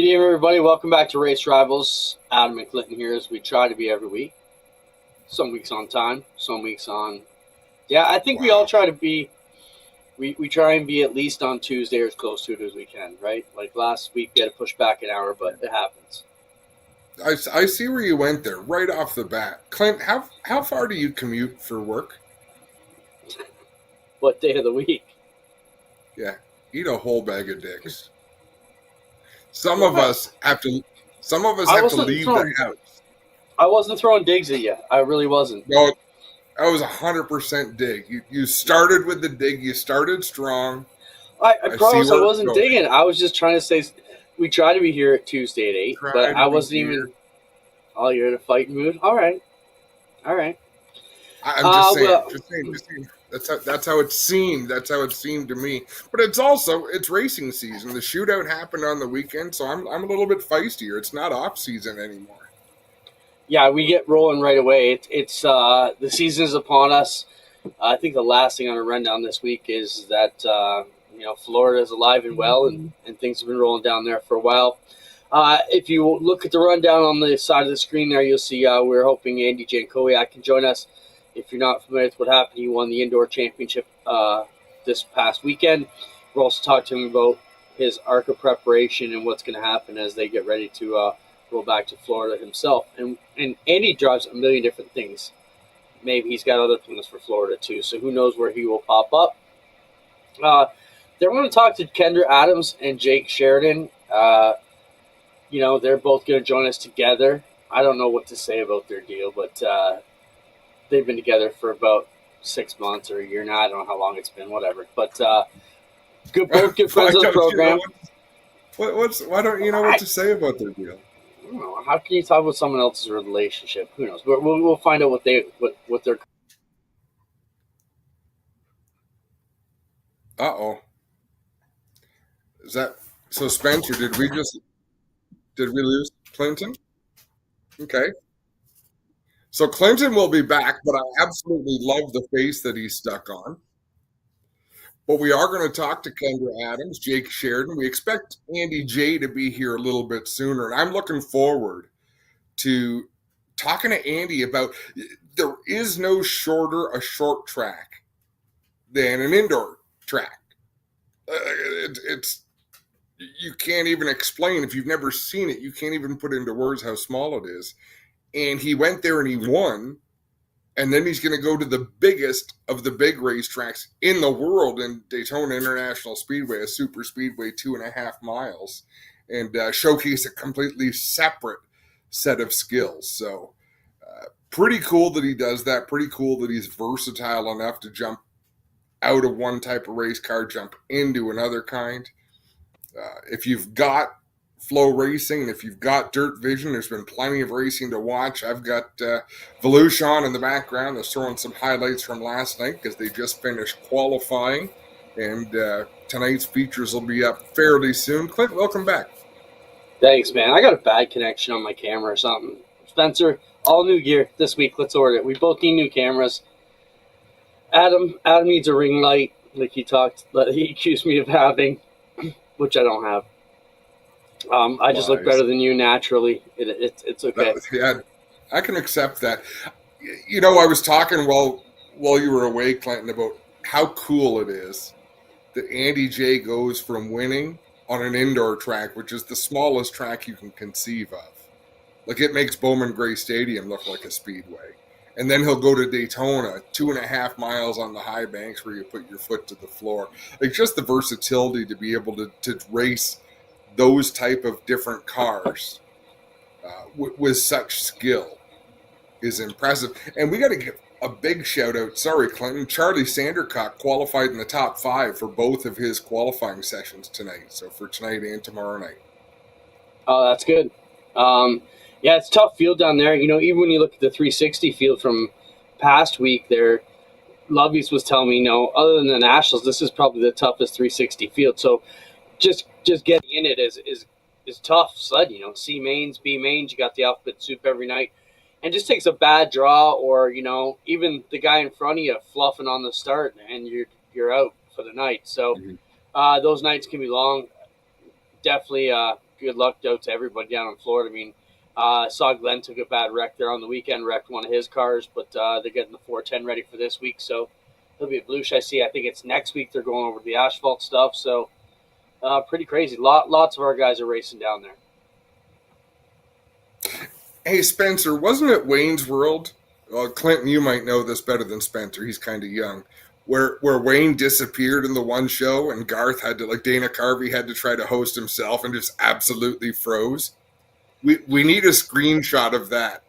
Good evening, everybody. Welcome back to Race Rivalz. Adam and Clinton here, as we try to be every week. Some weeks on time, some weeks on. Yeah, I think we all try to be. We try and be at least on Tuesday or as close to it as we can, right? Like last week, we had to push back an hour, but it happens. I see where you went there right off the bat. Clint, how far do you commute for work? What day of the week? Yeah, eat a whole bag of dicks. Some of us have to leave the house. I wasn't throwing digs at you. I really wasn't. No, that was 100% dig. You started with the dig. You started strong. I promise I wasn't digging. I was just trying to say we try to be here at Tuesday at 8, but I wasn't even. Oh, you're in a fighting mood? All right. I'm just saying. That's how it seemed. That's how it seemed to me. But it's racing season. The shootout happened on the weekend, so I'm a little bit feistier. It's not off season anymore. Yeah, we get rolling right away. It's the season is upon us. I think the last thing on our rundown this week is that Florida is alive and well, and things have been rolling down there for a while. If you look at the rundown on the side of the screen there, you'll see we're hoping Andy Jankowiak can join us. If you're not familiar with what happened, he won the indoor championship this past weekend. We'll also talk to him about his ARCA preparation and what's going to happen as they get ready to go back to Florida himself. And Andy drives a million different things. Maybe he's got other plans for Florida too, so who knows where he will pop up. They're going to talk to Kendra Adams and Jake Sheridan. They're both going to join us together. I don't know what to say about their deal, but they've been together for about 6 months or a year now. I don't know how long it's been, whatever. But both good friends of the program. Why don't you know what to say about their deal? I don't know. How can you talk about someone else's relationship? Who knows? But we'll find out what they're. Is that so, Spencer? Did we lose Clinton? Okay. So Clinton will be back, but I absolutely love the face that he's stuck on. But we are going to talk to Kendra Adams, Jake Sheridan. We expect Andy J to be here a little bit sooner, and I'm looking forward to talking to Andy about there is no shorter a short track than an indoor track. It's you can't even explain if you've never seen it. You can't even put into words how small it is. And he went there and he won. And then he's going to go to the biggest of the big racetracks in the world in Daytona International Speedway, a super speedway, 2.5 miles, and showcase a completely separate set of skills. So pretty cool that he does that. Pretty cool that he's versatile enough to jump out of one type of race car, jump into another kind. If you've got Flow Racing, and if you've got Dirt Vision, there's been plenty of racing to watch. I've got Volusia on in the background. They're throwing some highlights from last night because they just finished qualifying, and tonight's features will be up fairly soon. Clint, welcome back. Thanks, man. I got a bad connection on my camera or something. Spencer, all new gear this week. Let's order it. We both need new cameras. Adam needs a ring light, like he accused me of having, which I don't have. I just look better than you naturally. It's okay. Yeah, I can accept that. I was talking while you were away, Clinton, about how cool it is that Andy J goes from winning on an indoor track, which is the smallest track you can conceive of. Like, it makes Bowman Gray Stadium look like a speedway. And then he'll go to Daytona, 2.5 miles on the high banks where you put your foot to the floor. Like, just the versatility to be able to race those type of different cars with such skill is impressive. And we got to give a big shout out. Sorry, Clinton. Charlie Sandercock qualified in the top 5 for both of his qualifying sessions tonight. So for tonight and tomorrow night. Oh, that's good. Yeah, it's a tough field down there. Even when you look at the 360 field from past week there, Lovey's was telling me, other than the Nationals, this is probably the toughest 360 field. So just getting in it is tough sledding. C mains, B mains, you got the alphabet soup every night. And just takes a bad draw or, even the guy in front of you fluffing on the start and you're out for the night. So those nights can be long. Definitely good luck out to everybody down in Florida. I mean, I saw Glenn took a bad wreck there on the weekend, wrecked one of his cars, but they're getting the 410 ready for this week, so it'll be a blue. I see. I think it's next week they're going over the asphalt stuff, so pretty crazy. Lots of our guys are racing down there. Hey, Spencer, wasn't it Wayne's World? Well, Clinton, you might know this better than Spencer. He's kind of young. Where Wayne disappeared in the one show and Garth had to, like Dana Carvey had to try to host himself and just absolutely froze. We need a screenshot of that.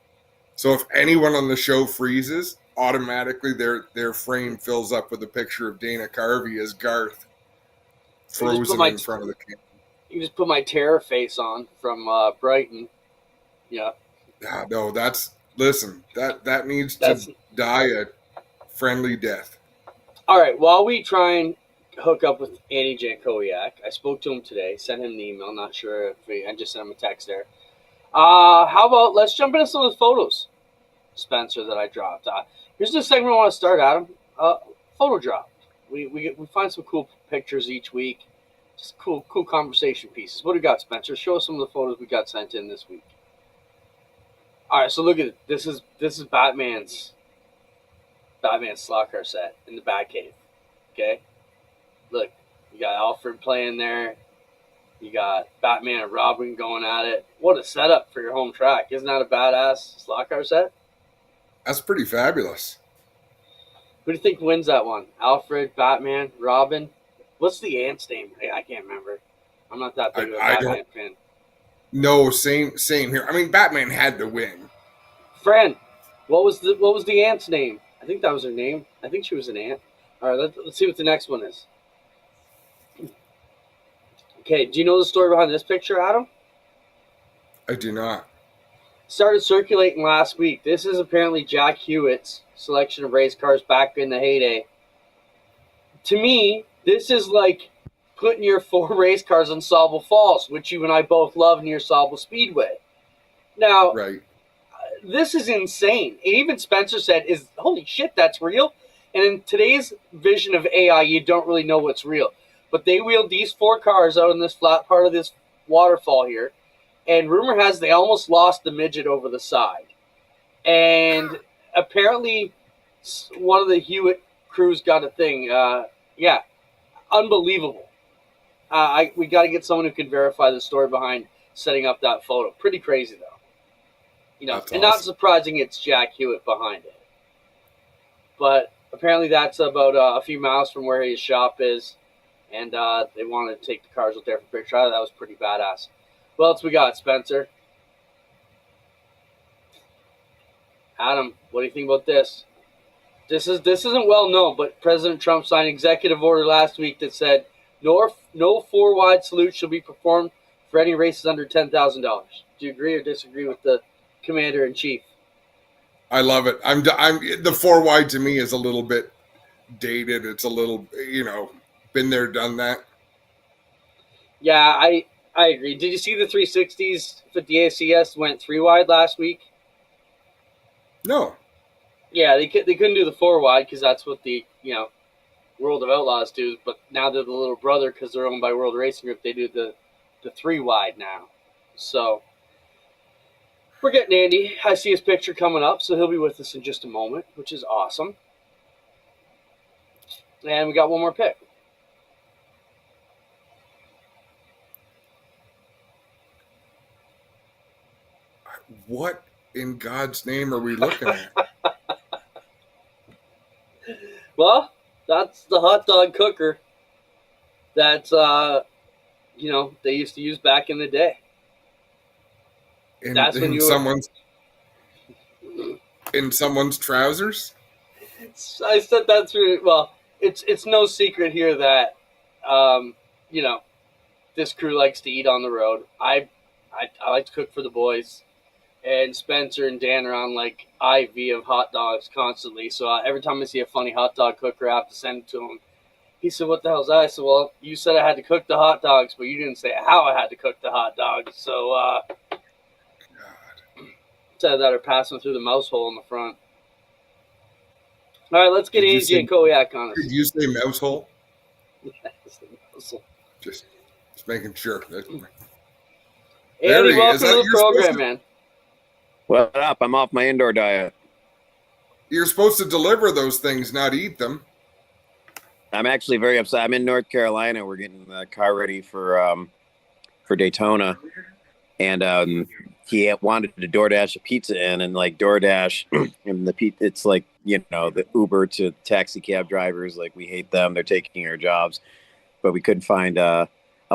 So if anyone on the show freezes, automatically their frame fills up with a picture of Dana Carvey as Garth frozen in front of the camera. You just put my terror face on from Brighton. Yeah. No, listen, that needs to die a friendly death. All right, while we try and hook up with Andy Jankowiak, I spoke to him today, sent him an email, not sure if I just sent him a text there. How about let's jump into some of the photos, Spencer, that I dropped. Here's the segment I want to start, Adam. Photo drop. We find some cool pictures each week, just cool conversation pieces. What do you got, Spencer? Show us some of the photos we got sent in this week. All right, so look at it. This is Batman's slot car set in the Batcave. Okay, look, you got Alfred playing there. You got Batman and Robin going at it. What a setup for your home track! Isn't that a badass slot car set? That's pretty fabulous. Who do you think wins that one? Alfred, Batman, Robin? What's the ant's name? I can't remember. I'm not that big of a Batman fan. No, same here. I mean, Batman had to win. Friend, what was the ant's name? I think that was her name. I think she was an ant. All right, let's see what the next one is. Okay, do you know the story behind this picture, Adam? I do not. Started circulating last week. This is apparently Jack Hewitt's selection of race cars back in the heyday. To me, this is like putting your 4 race cars on Sauble Falls, which you and I both love near Sauble Speedway. Now, right. This is insane. And even Spencer said, holy shit, that's real? And in today's vision of AI, you don't really know what's real. But they wheeled these 4 cars out in this flat part of this waterfall here. And rumor has they almost lost the midget over the side. And apparently one of the Hewitt crews got a thing. Yeah, unbelievable. We got to get someone who can verify the story behind setting up that photo. Pretty crazy, though. You know, and not surprising it's Jack Hewitt behind it. But apparently that's about a few miles from where his shop is. And they wanted to take the cars out there for a picture. That was pretty badass. What else we got, Spencer? Adam, what do you think about this? This isn't well known, but President Trump signed an executive order last week that said no 4-wide salute shall be performed for any races under $10,000. Do you agree or disagree with the Commander-in-Chief? I love it. I'm the 4-wide to me is a little bit dated. It's a little, been there, done that. Yeah, I agree. Did you see the 360s for the ACS went 3-wide last week? No. Yeah, they couldn't do the 4-wide because that's what the World of Outlaws do. But now they're the little brother because they're owned by World Racing Group. They do the 3-wide now. So we're getting Andy. I see his picture coming up, so he'll be with us in just a moment, which is awesome. And we got one more pick. What in God's name are we looking at? Well, that's the hot dog cooker that they used to use back in the day. That's when in someone's trousers. I said that through. Well, it's no secret here that this crew likes to eat on the road. I like to cook for the boys. And Spencer and Dan are on like IV of hot dogs constantly. So every time I see a funny hot dog cooker, I have to send it to him. He said, "What the hell's that?" I said, "Well, you said I had to cook the hot dogs, but you didn't say how I had to cook the hot dogs." So said that or pass them through the mouse hole in the front. All right, let's get Andy Jankowiak on us. Did you say mouse hole? Yes, the mouse hole. Just making sure. Andy, Is welcome that to the program, man. What up? I'm off my indoor diet. you're supposed to deliver those things, not eat them? I'm actually very upset. I'm in North Carolina. We're getting the car ready for Daytona, and he wanted to DoorDash a pizza in, and like DoorDash and the pizza, it's like, you know, the Uber to taxi cab drivers. Like, we hate them; they're taking our jobs. But we couldn't find a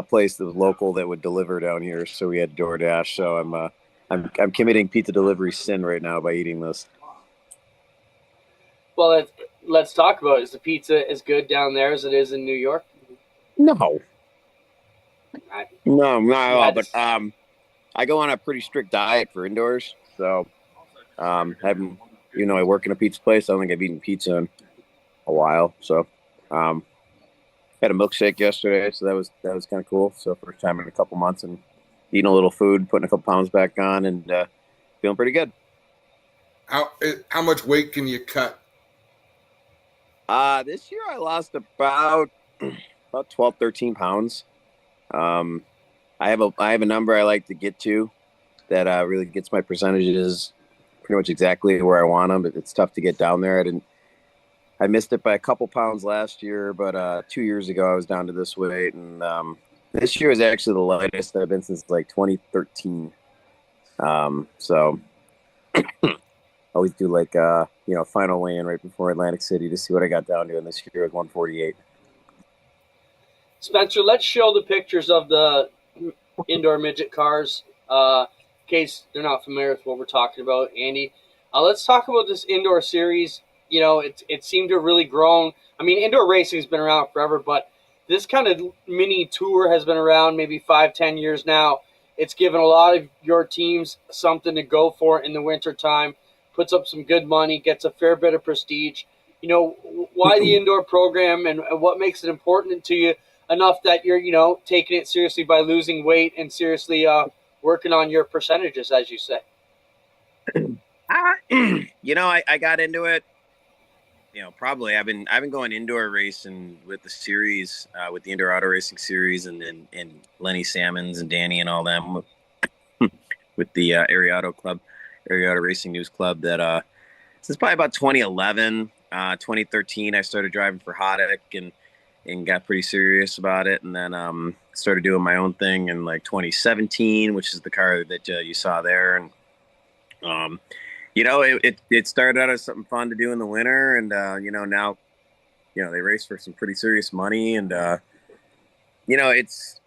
place that was local that would deliver down here, so we had DoorDash. So I'm committing pizza delivery sin right now by eating this. Well, let's talk about it. Is the pizza as good down there as it is in New York? No, no, not at all. But That's- I go on a pretty strict diet for indoors, so having, you know, I work in a pizza place. I don't think I've eaten pizza in a while. So had a milkshake yesterday, so that was kind of cool. So first time in a couple months, and eating a little food, putting a couple pounds back on, and feeling pretty good. How much weight can you cut? This year I lost about 12, 13 pounds. I have a number I like to get to that really gets my percentages pretty much exactly where I want them. But it's tough to get down there. I missed it by a couple pounds last year, but 2 years ago I was down to this weight, and this year is actually the lightest I've been since like 2013. So always do like final weigh-in right before Atlantic City to see what I got down to, and this year was 148. Spencer, let's show the pictures of the indoor midget cars, in case they're not familiar with what we're talking about. Andy, let's talk about this indoor series. You know, it seemed to have really grown. I mean, indoor racing has been around forever, but this kind of mini tour has been around maybe 5-10 years now. It's given a lot of your teams something to go for in the wintertime, puts up some good money, gets a fair bit of prestige. You know, why the indoor program, and what makes it important to you enough that you're, you know, taking it seriously by losing weight and seriously working on your percentages, as you say? You know, I got into it. You know, probably I've been going indoor racing with the series, with the indoor auto racing series, and Lenny Salmons and Danny and all them with the Area Auto Racing News Club. That since probably about 2011, 2013, I started driving for Hoddick and got pretty serious about it, and then started doing my own thing in like 2017, which is the car that you saw there, and you know, it started out as something fun to do in the winter, and you know, now, you know, they race for some pretty serious money, and you know, it's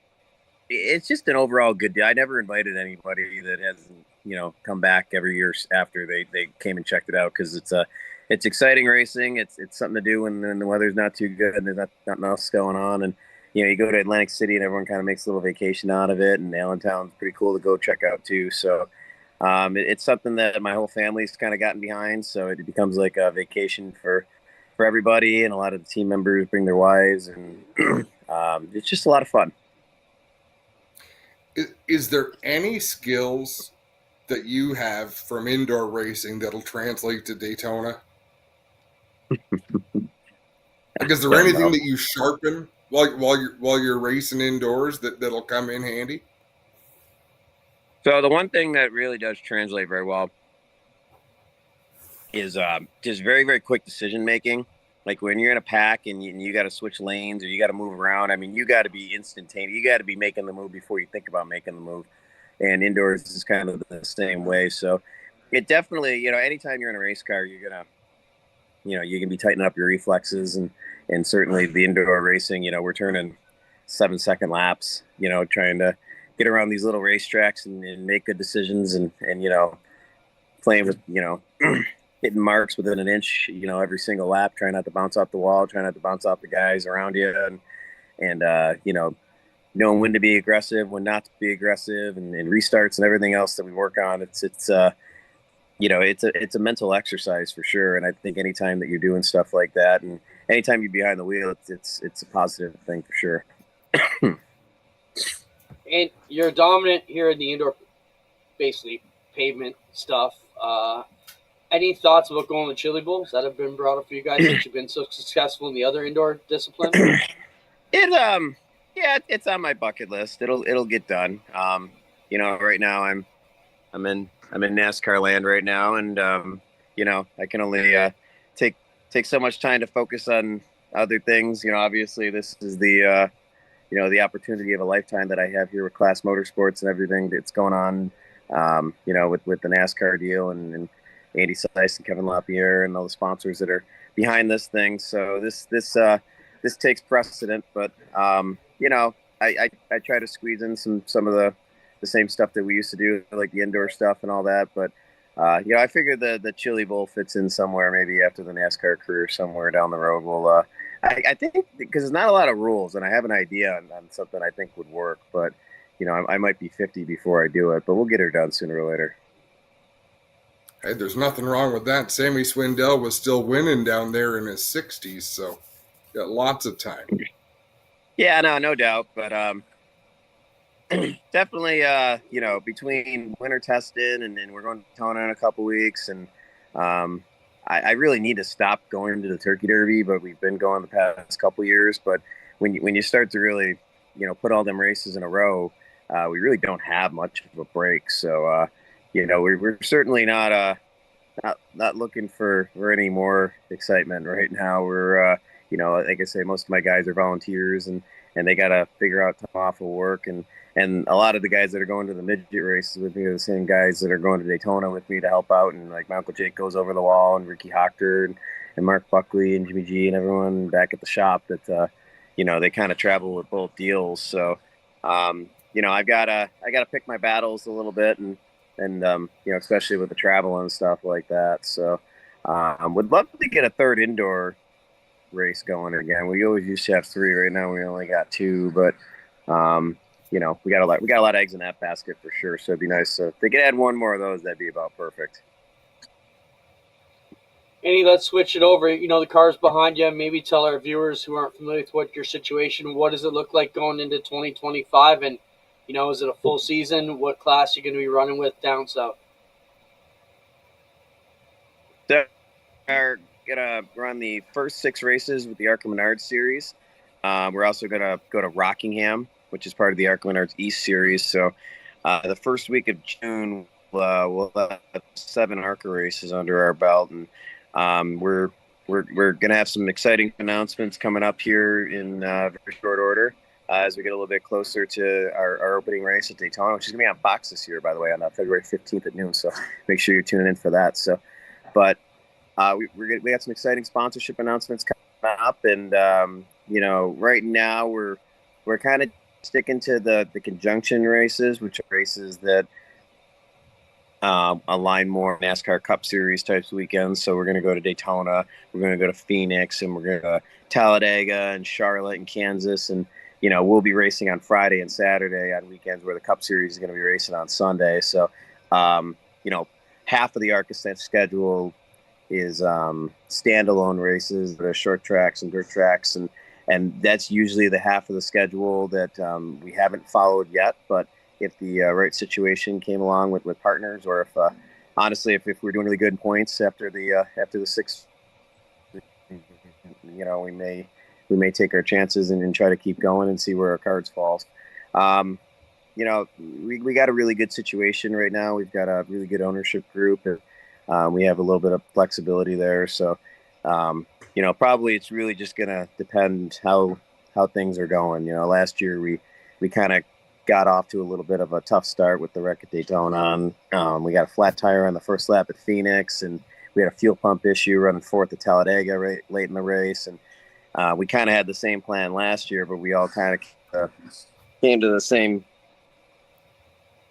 just an overall good deal. I never invited anybody that hasn't, you know, come back every year after they came and checked it out, because it's exciting racing. It's something to do when the weather's not too good and there's nothing else going on, and you know, you go to Atlantic City and everyone kind of makes a little vacation out of it, and Allentown's pretty cool to go check out too. So it's something that my whole family's kind of gotten behind, so it becomes like a vacation for everybody, and a lot of the team members bring their wives, and it's just a lot of fun. Is there any skills that you have from indoor racing that'll translate to Daytona? Like, is there anything that you sharpen while you're racing indoors that'll come in handy? So the one thing that really does translate very well is just very, very quick decision making. Like when you're in a pack and you got to switch lanes or you got to move around, I mean, you got to be instantaneous. You got to be making the move before you think about making the move. And indoors is kind of the same way. So it definitely, you know, anytime you're in a race car, you're going to, you know, you can be tightening up your reflexes, and certainly the indoor racing, you know, we're turning 7-second laps, you know, trying to get around these little racetracks and make good decisions, and you know, playing with, you know, hitting marks within an inch, you know, every single lap, trying not to bounce off the wall, trying not to bounce off the guys around you, and you know, knowing when to be aggressive, when not to be aggressive, and restarts and everything else that we work on. It's you know, it's a mental exercise for sure. And I think anytime that you're doing stuff like that, and anytime you're behind the wheel, it's a positive thing for sure. And you're dominant here in the indoor, basically pavement stuff. Any thoughts about going to Chili Bowls that have been brought up for you guys since you've been so successful in the other indoor disciplines? Yeah, it's on my bucket list. It'll get done. right now I'm in NASCAR land right now, and I can only take so much time to focus on other things. Obviously this is the opportunity of a lifetime that I have here with Class Motorsports and everything that's going on, with the NASCAR deal and Andy Seiss and Kevin LaPierre and all the sponsors that are behind this thing. So this takes precedent, but I try to squeeze in some of the same stuff that we used to do, like the indoor stuff and all that. But I figure the Chili Bowl fits in somewhere, maybe after the NASCAR career, somewhere down the road. We'll I think because there's not a lot of rules, and I have an idea on something I think would work, but I might be 50 before I do it, but we'll get her done sooner or later. Hey, there's nothing wrong with that. Sammy Swindell was still winning down there in his 60s, so got lots of time. Yeah, no doubt, but definitely, between winter testing and we're going to Daytona in a couple weeks, and I really need to stop going to the Turkey Derby, but we've been going the past couple years. But when you start to really, put all them races in a row, we really don't have much of a break. So, we're certainly not looking for any more excitement right now. We're, like I say, most of my guys are volunteers and they got to figure out time off of work. And a lot of the guys that are going to the midget races with me are the same guys that are going to Daytona with me to help out. And like my Uncle Jake goes over the wall, and Ricky Hochter and Mark Buckley and Jimmy G and everyone back at the shop that, they kind of travel with both deals. So, I gotta pick my battles a little bit and especially with the travel and stuff like that. So, would love to get a third indoor race going again. We always used to have 3. Right now we only got 2, but, we got a lot of eggs in that basket for sure. So it'd be nice if they could add 1 more of those. That'd be about perfect. Andy, let's switch it over. The car's behind you. Maybe tell our viewers who aren't familiar with what your situation, what does it look like going into 2025? And, is it a full season? What class are you going to be running with down south? So we're going to run the first 6 races with the ARCA Menards series. We're also going to go to Rockingham, which is part of the ARCA Menards East series. So the first week of June, we'll have 7 ARCA races under our belt, and we're going to have some exciting announcements coming up here in very short order as we get a little bit closer to our opening race at Daytona, which is going to be on Fox this year, by the way, on February 15th at noon. So make sure you're tuning in for that. So, but we got some exciting sponsorship announcements coming up, and right now we're kind of sticking to the conjunction races, which are races that align more NASCAR Cup Series types of weekends. So we're going to go to Daytona, we're going to go to Phoenix, and we're going to go to Talladega and Charlotte and Kansas. And, we'll be racing on Friday and Saturday on weekends where the Cup Series is going to be racing on Sunday. So, half of the ARCA schedule is standalone races that are short tracks and dirt tracks. And that's usually the half of the schedule that we haven't followed yet. But if the right situation came along with partners, or if honestly, if we're doing really good in points after the 6, we may take our chances and try to keep going and see where our cards fall. We got a really good situation right now. We've got a really good ownership group, and we have a little bit of flexibility there. So, probably it's really just going to depend how things are going. Last year we kind of got off to a little bit of a tough start with the wreck at Daytona. We got a flat tire on the first lap at Phoenix, and we had a fuel pump issue running 4th at Talladega late in the race. And we kind of had the same plan last year, but we all kind of came to the same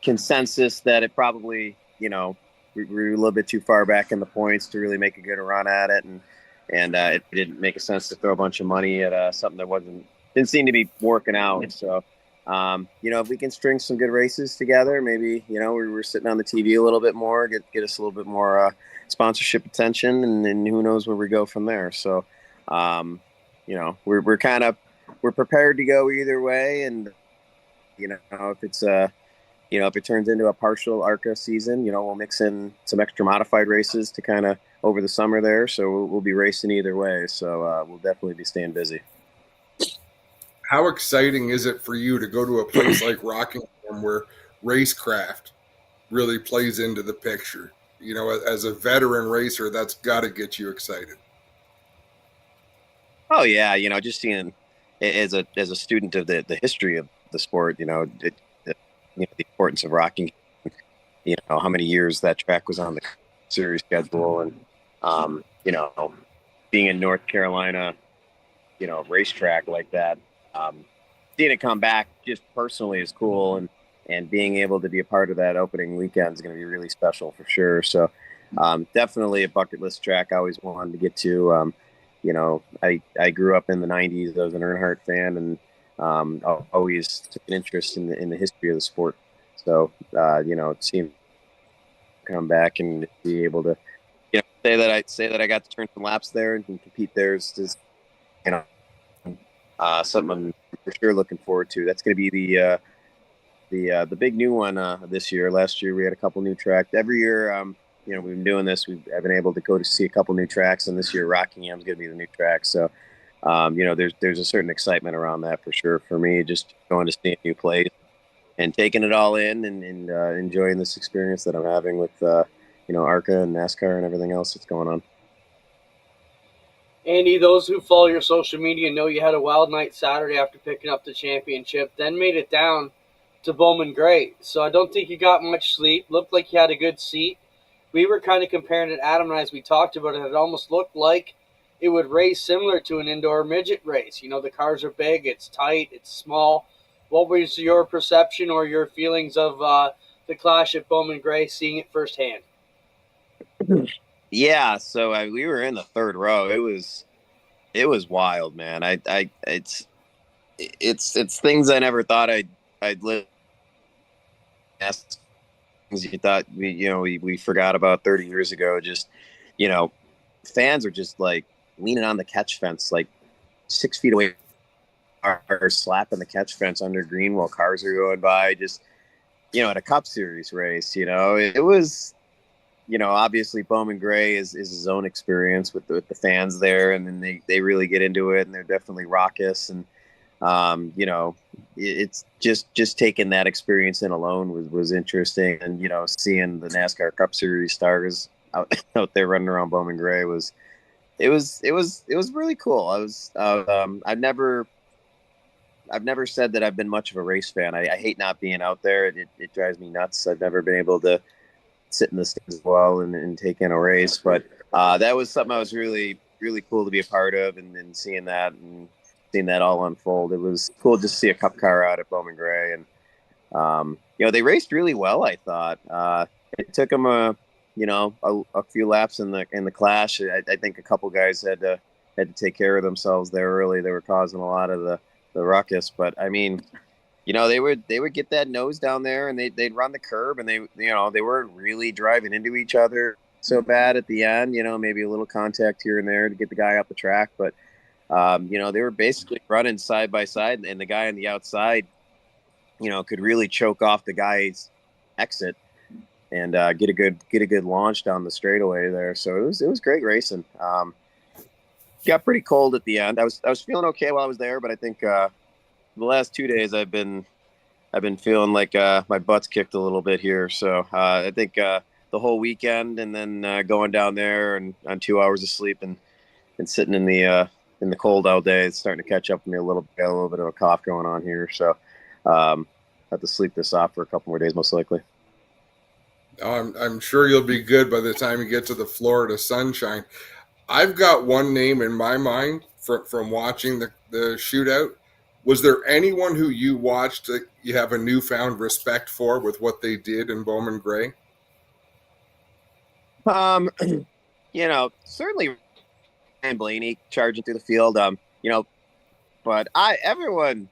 consensus that it probably, we were a little bit too far back in the points to really make a good run at it. And it didn't make sense to throw a bunch of money at something that didn't seem to be working out. So, if we can string some good races together, maybe, we're sitting on the TV a little bit more, get us a little bit more sponsorship attention, and then who knows where we go from there. So, we're prepared to go either way. And, if it's if it turns into a partial ARCA season, we'll mix in some extra modified races to kind of over the summer there. So we'll be racing either way. So we'll definitely be staying busy. How exciting is it for you to go to a place like Rockingham where racecraft really plays into the picture. You know, as a veteran racer, that's got to get you excited. Oh yeah, just seeing as a student of the history of the sport, the importance of rocking, how many years that track was on the series schedule, and being in North Carolina, racetrack like that, seeing it come back just personally is cool, and being able to be a part of that opening weekend is going to be really special for sure. So definitely a bucket list track I always wanted to get to. I grew up in the 90s. I was an Earnhardt fan, and I always took an interest in the history of the sport. So, seeing come back and be able to, say that I got to turn some laps there and compete there is something I'm for sure looking forward to. That's going to be the big new one this year. Last year we had a couple new tracks. Every year, we've been doing this. I've been able to go to see a couple new tracks, and this year Rockingham's going to be the new track. So, there's a certain excitement around that for sure for me. Just going to see a new place and taking it all in, and enjoying this experience that I'm having with ARCA and NASCAR and everything else that's going on. Andy, those who follow your social media know you had a wild night Saturday after picking up the championship, then made it down to Bowman Gray. So I don't think you got much sleep. Looked like you had a good seat. We were kind of comparing it, Adam and I, as we talked about it. It almost looked like it would race similar to an indoor midget race. The cars are big, it's tight, it's small. What was your perception or your feelings of the clash at Bowman Gray, seeing it firsthand? Yeah, so we were in the third row. It was wild, man. It's things I never thought I'd live. Things you thought we forgot about 30 years ago. Just fans are just like leaning on the catch fence, like 6 feet away, are slapping the catch fence under green while cars are going by. Just at a Cup Series race, it was. Obviously Bowman Gray is his own experience with the fans there, and then they really get into it, and they're definitely raucous, and it's just taking that experience in alone was interesting, and seeing the NASCAR Cup Series stars out there running around Bowman Gray was really cool. I've never said that I've been much of a race fan. I hate not being out there. It drives me nuts. I've never been able to sit in the stands as well and take in a race, but that was something I was really, really cool to be a part of, and seeing that all unfold. It was cool just to see a Cup car out at Bowman Gray, and they raced really well. I thought it took them a few laps in the clash. I think a couple guys had to take care of themselves there early. They were causing a lot of the ruckus, but I mean, they would get that nose down there, and they'd run the curb, and they weren't really driving into each other so bad at the end. Maybe a little contact here and there to get the guy off the track, but they were basically running side by side, and the guy on the outside, could really choke off the guy's exit and get a good launch down the straightaway there. So it was great racing. Got pretty cold at the end. I was feeling okay while I was there, but I think the last 2 days I've been feeling like my butt's kicked a little bit here. So I think the whole weekend, and then going down there and on 2 hours of sleep and sitting in the cold all day, it's starting to catch up with me a little bit. A little bit of a cough going on here, so have to sleep this off for a couple more days most likely. I'm sure you'll be good by the time you get to the Florida sunshine. I've got one name in my mind from watching the shootout. Was there anyone who you watched that you have a newfound respect for with what they did in Bowman Gray? Certainly Ryan Blaney charging through the field. But everyone,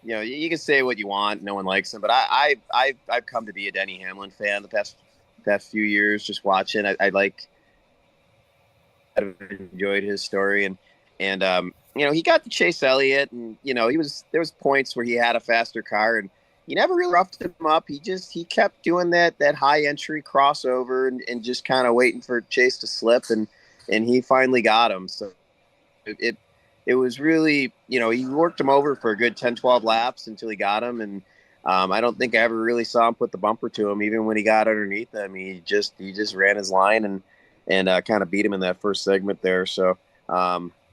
you can say what you want. No one likes him, but I've come to be a Denny Hamlin fan the past few years. Just watching, I've enjoyed his story, and he got to chase Elliott, and there was points where he had a faster car, and he never really roughed him up. He kept doing that high entry crossover and just kind of waiting for Chase to slip, and he finally got him. So it was really, he worked him over for a good 10, 12 laps until he got him, and I don't think I ever really saw him put the bumper to him, even when he got underneath him. He just ran his line and kind of beat him in that first segment there. So,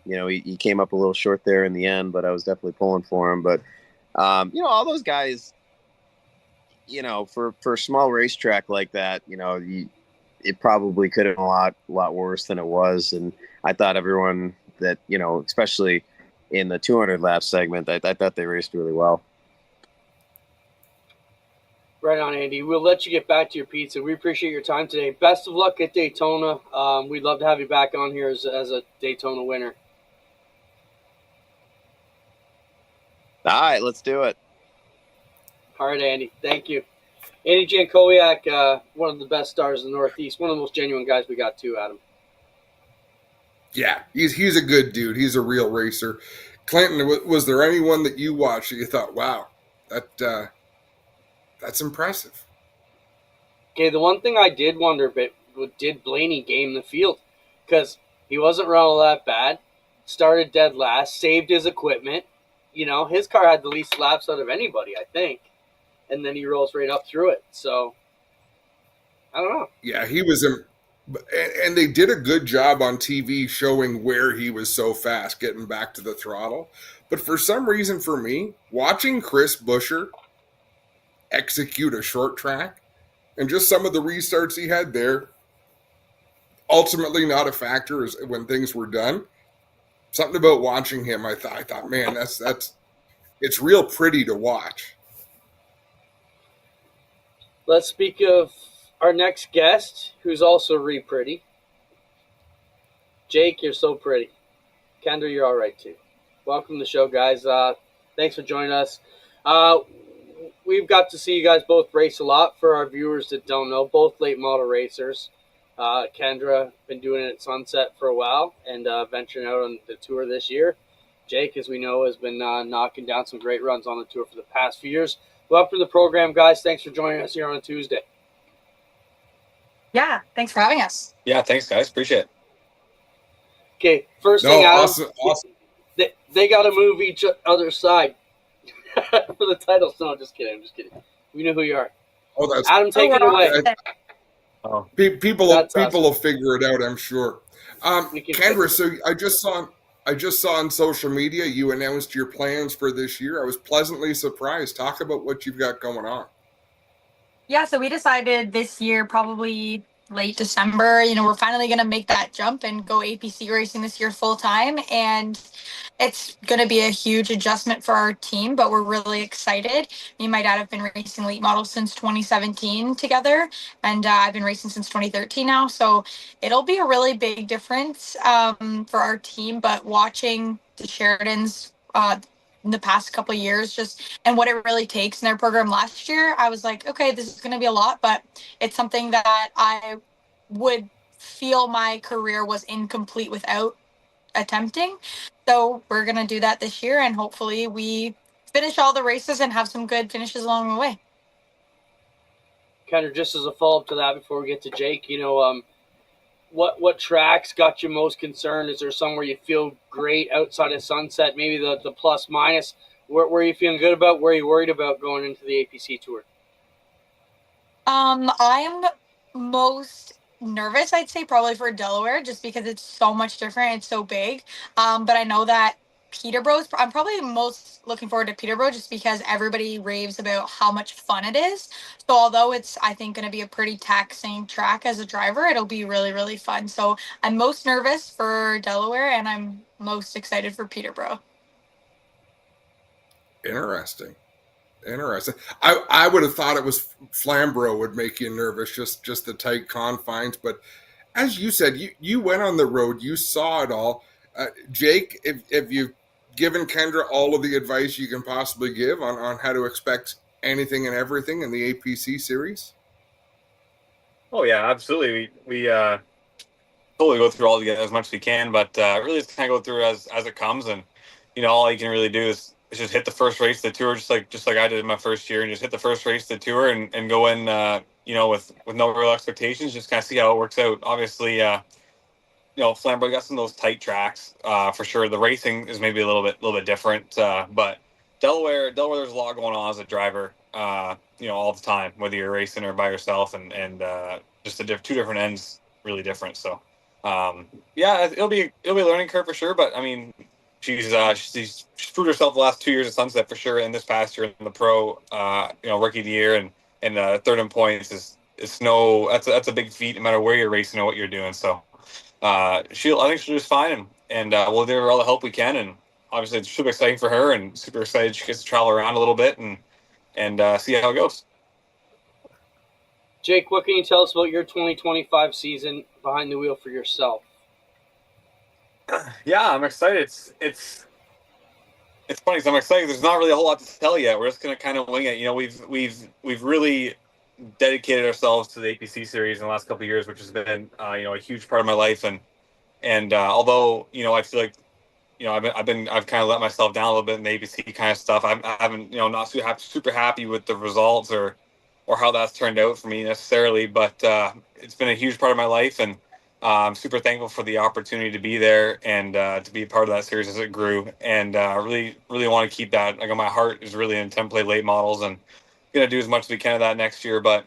he came up a little short there in the end, but I was definitely pulling for him. But, all those guys, for a small racetrack like that, it probably could have been a lot worse than it was. And I thought everyone that, especially in the 200 lap segment, I thought they raced really well. Right on, Andy. We'll let you get back to your pizza. We appreciate your time today. Best of luck at Daytona. We'd love to have you back on here as a Daytona winner. All right, let's do it. All right, Andy. Thank you. Andy Jankowiak, one of the best stars in the Northeast. One of the most genuine guys we got too, Adam. Yeah, he's a good dude. He's a real racer. Clinton, was there anyone that you watched that you thought, wow, that's impressive? Okay, the one thing I did wonder about, did Blaney game the field? Because he wasn't running all that bad. Started dead last, saved his equipment. His car had the least laps out of anybody, I think. And then he rolls right up through it. So, I don't know. Yeah, he was and they did a good job on TV showing where he was so fast, getting back to the throttle. But for some reason, for me, watching Chris Buescher execute a short track and just some of the restarts he had there, ultimately not a factor when things were done. Something about watching him, I thought, man, it's real pretty to watch. Let's speak of our next guest, who's also pretty. Jake, you're so pretty. Kendra, you're all right too. Welcome to the show, guys. Thanks for joining us. We've got to see you guys both race a lot. For our viewers that don't know, both late model racers. Kendra, been doing it at Sunset for a while and venturing out on the tour this year. Jake, as we know, has been knocking down some great runs on the tour for the past few years. Welcome to the program, guys. Thanks for joining us here on a Tuesday. Yeah, thanks for having us. Yeah, thanks, guys. Appreciate it. Okay, first thing, Adam, awesome. They got to move each other's side for the titles. No, just kidding. I'm just kidding. We know who you are. Oh, that's Adam, take it away. People will figure it out, I'm sure. Kendra, so I just saw on social media you announced your plans for this year. I was pleasantly surprised. Talk about what you've got going on. Yeah, so we decided this year, probably late December, we're finally going to make that jump and go APC racing this year full time. And it's going to be a huge adjustment for our team, but we're really excited. Me and my dad have been racing late models since 2017 together, and I've been racing since 2013 now. So it'll be a really big difference for our team. But watching the Sheridans in the past couple of years, and what it really takes in their program last year, I was like, okay, this is going to be a lot, but it's something that I would feel my career was incomplete without attempting. So we're going to do that this year, and hopefully we finish all the races and have some good finishes along the way. Kind of just as a follow-up to that before we get to Jake, what tracks got you most concerned? Is there somewhere you feel great outside of Sunset, maybe the plus minus? Where are you feeling good about? Where are you worried about going into the APC Tour? I'm most nervous, I'd say, probably for Delaware, just because it's so much different. It's so big. But I know that Peterborough, I'm probably most looking forward to Peterborough just because everybody raves about how much fun it is. So although it's, I think, going to be a pretty taxing track as a driver, it'll be really, really fun. So I'm most nervous for Delaware, and I'm most excited for Peterborough. Interesting. I would have thought it was Flamboro would make you nervous, just the tight confines. But as you said, you went on the road, you saw it all. Jake, if you've given Kendra all of the advice you can possibly give on how to expect anything and everything in the APC series? Oh yeah, absolutely. We totally go through all together as much as we can, but really just kind of go through as it comes. And all you can really do is just hit the first race of the tour, just like I did in my first year, and just hit the first race of the tour and go in with no real expectations, just kind of see how it works out. Obviously, Flamboro got some of those tight tracks for sure. The racing is maybe a little bit different, but Delaware, there's a lot going on as a driver. all the time, whether you're racing or by yourself, and just two different ends, really different. So, yeah, it'll be a learning curve for sure. But I mean, she's proved herself the last 2 years at Sunset for sure, and this past year in the pro, rookie of the year and third in points is that's a big feat no matter where you're racing or what you're doing. So, I think she'll do just fine, and we'll give her all the help we can. And obviously, it's super exciting for her, and super excited she gets to travel around a little bit and see how it goes. Jake, what can you tell us about your 2025 season behind the wheel for yourself? Yeah, I'm excited. It's funny because I'm excited. There's not really a whole lot to tell yet. We're just gonna kind of wing it. We've really dedicated ourselves to the APC series in the last couple of years, which has been a huge part of my life. And although I feel like I've kind of let myself down a little bit in the APC kind of stuff. I haven't not super happy with the results or how that's turned out for me necessarily, but it's been a huge part of my life, and I'm super thankful for the opportunity to be there and to be a part of that series as it grew. And really, really want to keep that. Like, my heart is really in template late models, and gonna do as much as we can of that next year. But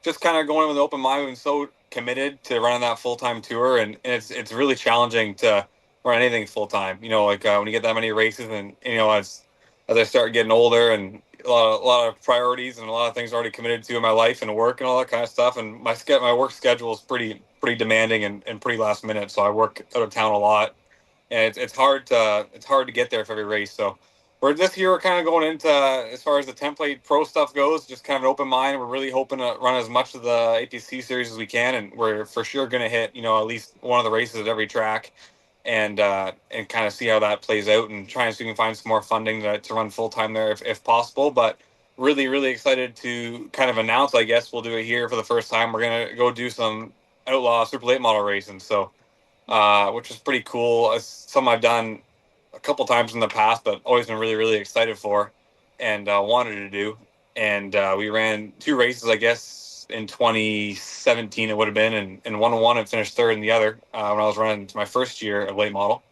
just kind of going with an open mind and so committed to running that full-time tour, and it's really challenging to run anything full-time. When you get that many races, and as I start getting older, and a lot of priorities and a lot of things already committed to in my life and work and all that kind of stuff. And my work schedule is pretty demanding and pretty last minute. So I work out of town a lot, and it's hard to get there for every race. So this year we're kind of going into, as far as the template pro stuff goes, just kind of an open mind. We're really hoping to run as much of the APC series as we can, and we're for sure going to hit at least one of the races at every track, and kind of see how that plays out, and try and see if we can find some more funding to run full time there if possible. But really, really excited to kind of announce, I guess we'll do it here for the first time. We're gonna go do some outlaw super late model racing, so which is pretty cool. It's something I've done a couple times in the past, but always been really, really excited for, and wanted to do. And we ran 2 races, I guess, in 2017 it would have been, and one and finished third in the other when I was running my first year of late model.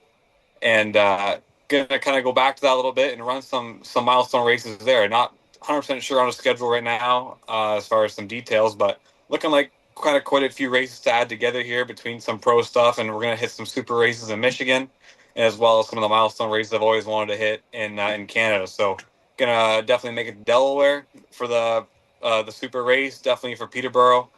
And gonna kind of go back to that a little bit and run some milestone races there. Not 100% sure on the schedule right now as far as some details, but looking like kind of quite a few races to add together here between some pro stuff, and we're gonna hit some super races in Michigan, as well as some of the milestone races I've always wanted to hit in Canada. So gonna definitely make it to Delaware for the super race, definitely for Peterborough.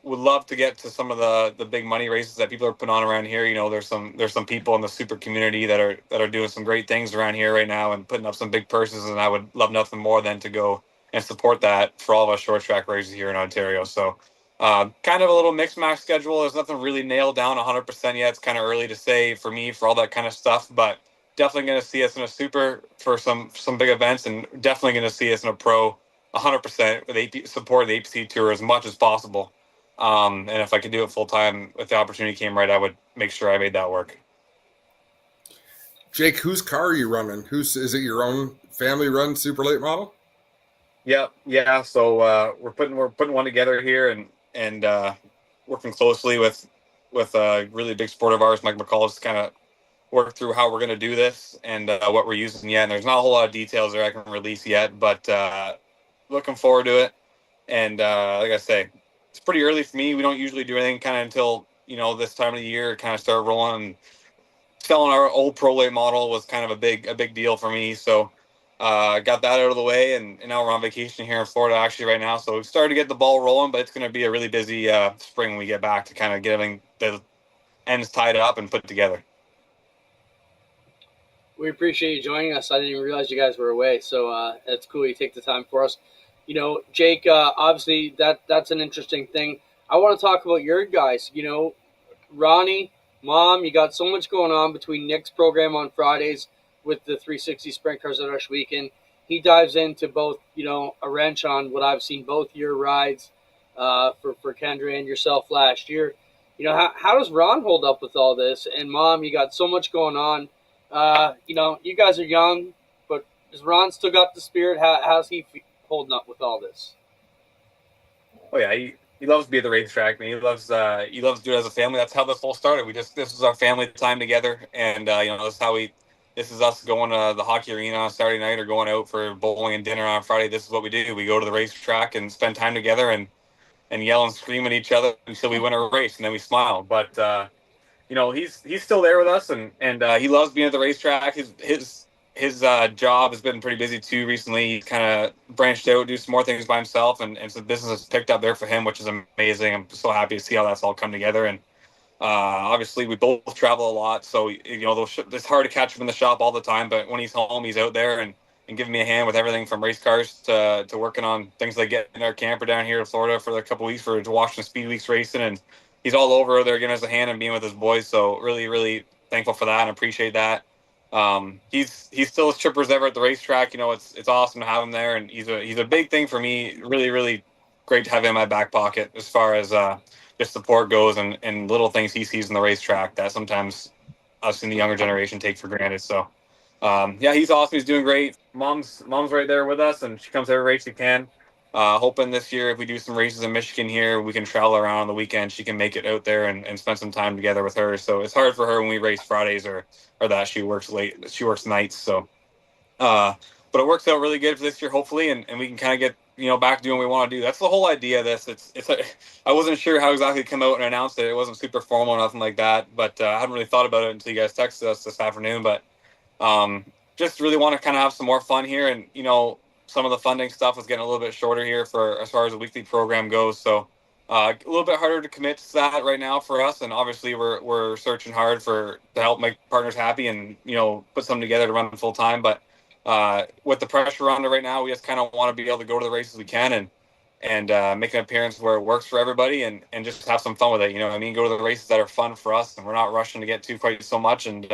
Would love to get to some of the big money races that people are putting on around here. There's some people in the super community that are doing some great things around here right now and putting up some big purses, and I would love nothing more than to go and support that for all of our short track races here in Ontario. So kind of a little mixed match schedule. There's nothing really nailed down 100% yet. It's kind of early to say for me for all that kind of stuff, but definitely going to see us in a super for some big events, and definitely going to see us in a pro 100% with support the APC tour as much as possible. And if I could do it full time, if the opportunity came right, I would make sure I made that work. Jake, whose car are you running? Is it your own family run super late model? Yeah. So we're putting one together here, and working closely with a really big supporter of ours, Mike McCall, to kind of work through how we're going to do this and what we're using yet. And there's not a whole lot of details there I can release yet, but looking forward to it. And like I say, it's pretty early for me. We don't usually do anything kind of until this time of the year, kind of start rolling. And selling our old pro late model was kind of a big deal for me. So got that out of the way, and now we're on vacation here in Florida actually right now. So we've started to get the ball rolling, but it's going to be a really busy spring when we get back to kind of getting the ends tied up and put together. We appreciate you joining us. I didn't even realize you guys were away, so it's cool you take the time for us. Jake, obviously that's an interesting thing. I want to talk about your guys. Ronnie, Mom, you got so much going on between Nick's program on Fridays with the 360 Sprint Cars at Rush Weekend. He dives into both, a wrench on what I've seen both your rides for Kendra and yourself last year. How does Ron hold up with all this? And Mom, you got so much going on. You guys are young, but does Ron still got the spirit? How's he holding up with all this? Oh yeah, he loves to be at the racetrack, man. He loves to do it as a family. That's how this all started. This was our family time together, and that's how we this is us going to the hockey arena on Saturday night or going out for bowling and dinner on Friday. This is what we do. We go to the racetrack and spend time together and yell and scream at each other until we win a race, and then we smile. But he's still there with us, and he loves being at the racetrack. His job has been pretty busy too recently. He's kind of branched out, do some more things by himself, and so business has picked up there for him, which is amazing. I'm so happy to see how that's all come together. And obviously, we both travel a lot, so it's hard to catch him in the shop all the time. But when he's home, he's out there and giving me a hand with everything from race cars to working on things like getting our camper down here to Florida for a couple of weeks for Washington Speed Weeks racing. And he's all over there giving us a hand and being with his boys. So really, really thankful for that and appreciate that. He's still as chipper as ever at the racetrack. It's awesome to have him there, and he's a big thing for me. Really, really great to have him in my back pocket as far as just support goes and little things he sees in the racetrack that sometimes us in the younger generation take for granted. So he's awesome. He's doing great. Mom's right there with us, and she comes every race she can. Hoping this year, if we do some races in Michigan here, we can travel around on the weekend. She can make it out there and spend some time together with her. So it's hard for her when we race Fridays or that she works late. She works nights. So, but it works out really good for this year, hopefully, and we can kind of get back doing what we want to do. That's the whole idea of this. I wasn't sure how exactly to come out and announce it. It wasn't super formal or nothing like that. But I hadn't really thought about it until you guys texted us this afternoon. But just really want to kind of have some more fun here, and some of the funding stuff was getting a little bit shorter here for as far as the weekly program goes. So a little bit harder to commit to that right now for us. And obviously we're searching hard to help make partners happy and, put something together to run full time. But with the pressure on it right now, we just kind of want to be able to go to the races we can and make an appearance where it works for everybody and just have some fun with it. Go to the races that are fun for us, and we're not rushing to get to quite so much, and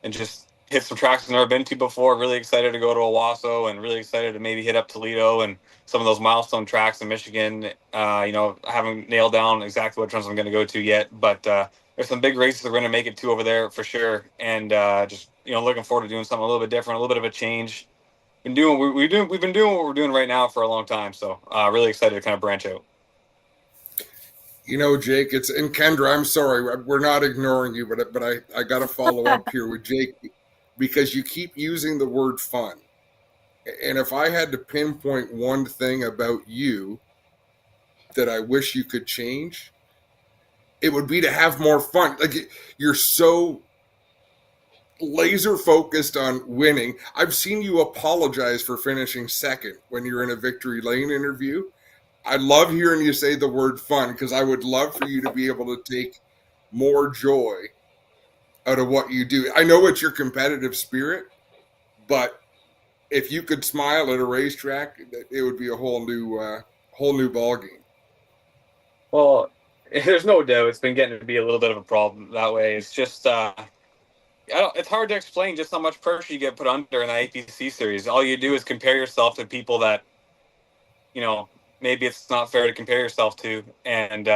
just hit some tracks I've never been to before. Really excited to go to Owasso, and really excited to maybe hit up Toledo and some of those milestone tracks in Michigan. I haven't nailed down exactly which ones I'm going to go to yet, but there's some big races we're going to make it to over there for sure. And just looking forward to doing something a little bit different, a little bit of a change. We've been doing what we're doing right now for a long time, so really excited to kind of branch out. Jake, and Kendra, I'm sorry, we're not ignoring you, but I got to follow up here with Jake, because you keep using the word fun. And if I had to pinpoint one thing about you that I wish you could change, it would be to have more fun. Like, you're so laser focused on winning. I've seen you apologize for finishing second when you're in a victory lane interview. I love hearing you say the word fun, because I would love for you to be able to take more joy out of what you do. I know it's your competitive spirit, but if you could smile at a racetrack, it would be a whole new ball game. Well, there's no doubt it's been getting to be a little bit of a problem that way. It's just it's hard to explain just how much pressure you get put under in the APC series. All you do is compare yourself to people that maybe it's not fair to compare yourself to. And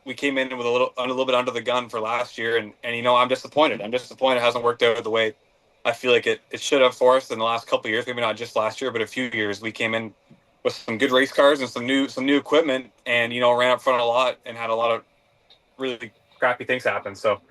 we came in with a little bit under the gun for last year, and I'm disappointed. I'm disappointed it hasn't worked out the way I feel like it should have for us in the last couple of years. Maybe not just last year, but a few years. We came in with some good race cars and some new equipment, and ran up front a lot and had a lot of really crappy things happen. So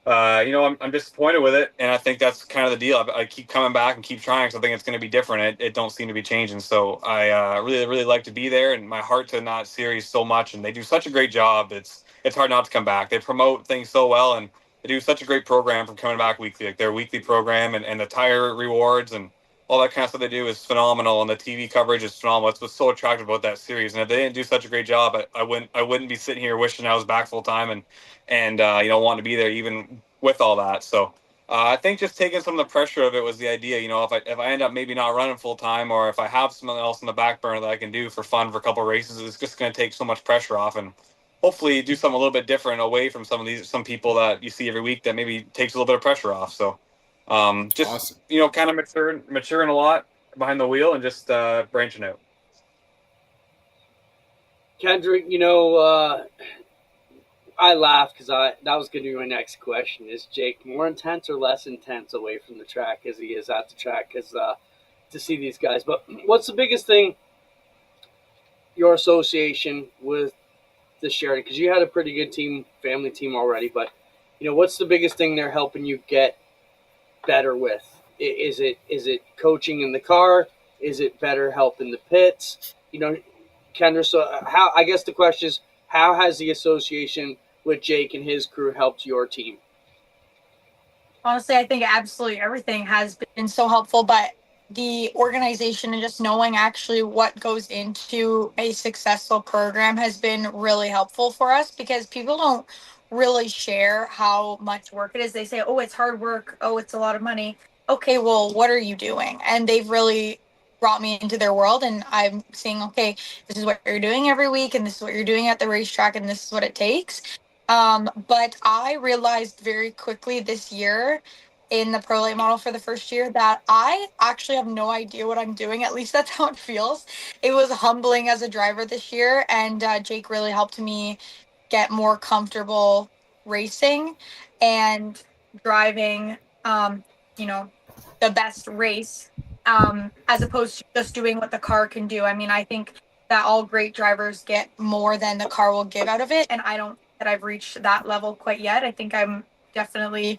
I'm disappointed with it, and I think that's kind of the deal. I keep coming back and keep trying, because I think it's going to be different. It don't seem to be changing. So I really, really like to be there, and my heart to not series so much, and they do such a great job. It's hard not to come back. They promote things so well, and they do such a great program from coming back weekly. Like their weekly program and the tire rewards and all that kind of stuff they do is phenomenal, and the TV coverage is phenomenal. That's what's so attractive about that series. And if they didn't do such a great job, I wouldn't be sitting here wishing I was back full time and wanting to be there even with all that. So I think just taking some of the pressure of it was the idea. If I end up maybe not running full time, or if I have something else in the back burner that I can do for fun for a couple of races, it's just going to take so much pressure off, and hopefully do something a little bit different away from some people that you see every week that maybe takes a little bit of pressure off. So just awesome. Kind of maturing a lot behind the wheel and just branching out. Kendrick, I laughed because that was going to be my next question. Is Jake more intense or less intense away from the track as he is at the track? Because to see these guys. But what's the biggest thing, your association with the Sheridan? Because you had a pretty good family team already. But, what's the biggest thing they're helping you get better with? Is it coaching in the car? Is it better help in the pits? Kendra. So how? I guess the question is, how has the association with Jake and his crew helped your team? Honestly, I think absolutely everything has been so helpful, but the organization and just knowing actually what goes into a successful program has been really helpful for us because people don't really share how much work it is. They say, oh, it's hard work. Oh, it's a lot of money. Okay, well, what are you doing? And they've really brought me into their world, and I'm seeing, okay, this is what you're doing every week, and this is what you're doing at the racetrack, and this is what it takes. But I realized very quickly this year in the pro late model for the first year that I actually have no idea what I'm doing. At least that's how it feels. It was humbling as a driver this year, and Jake really helped me get more comfortable racing and driving, you know, the best race, as opposed to just doing what the car can do. I mean, I think that all great drivers get more than the car will give out of it, and I don't think that I've reached that level quite yet. I think I'm definitely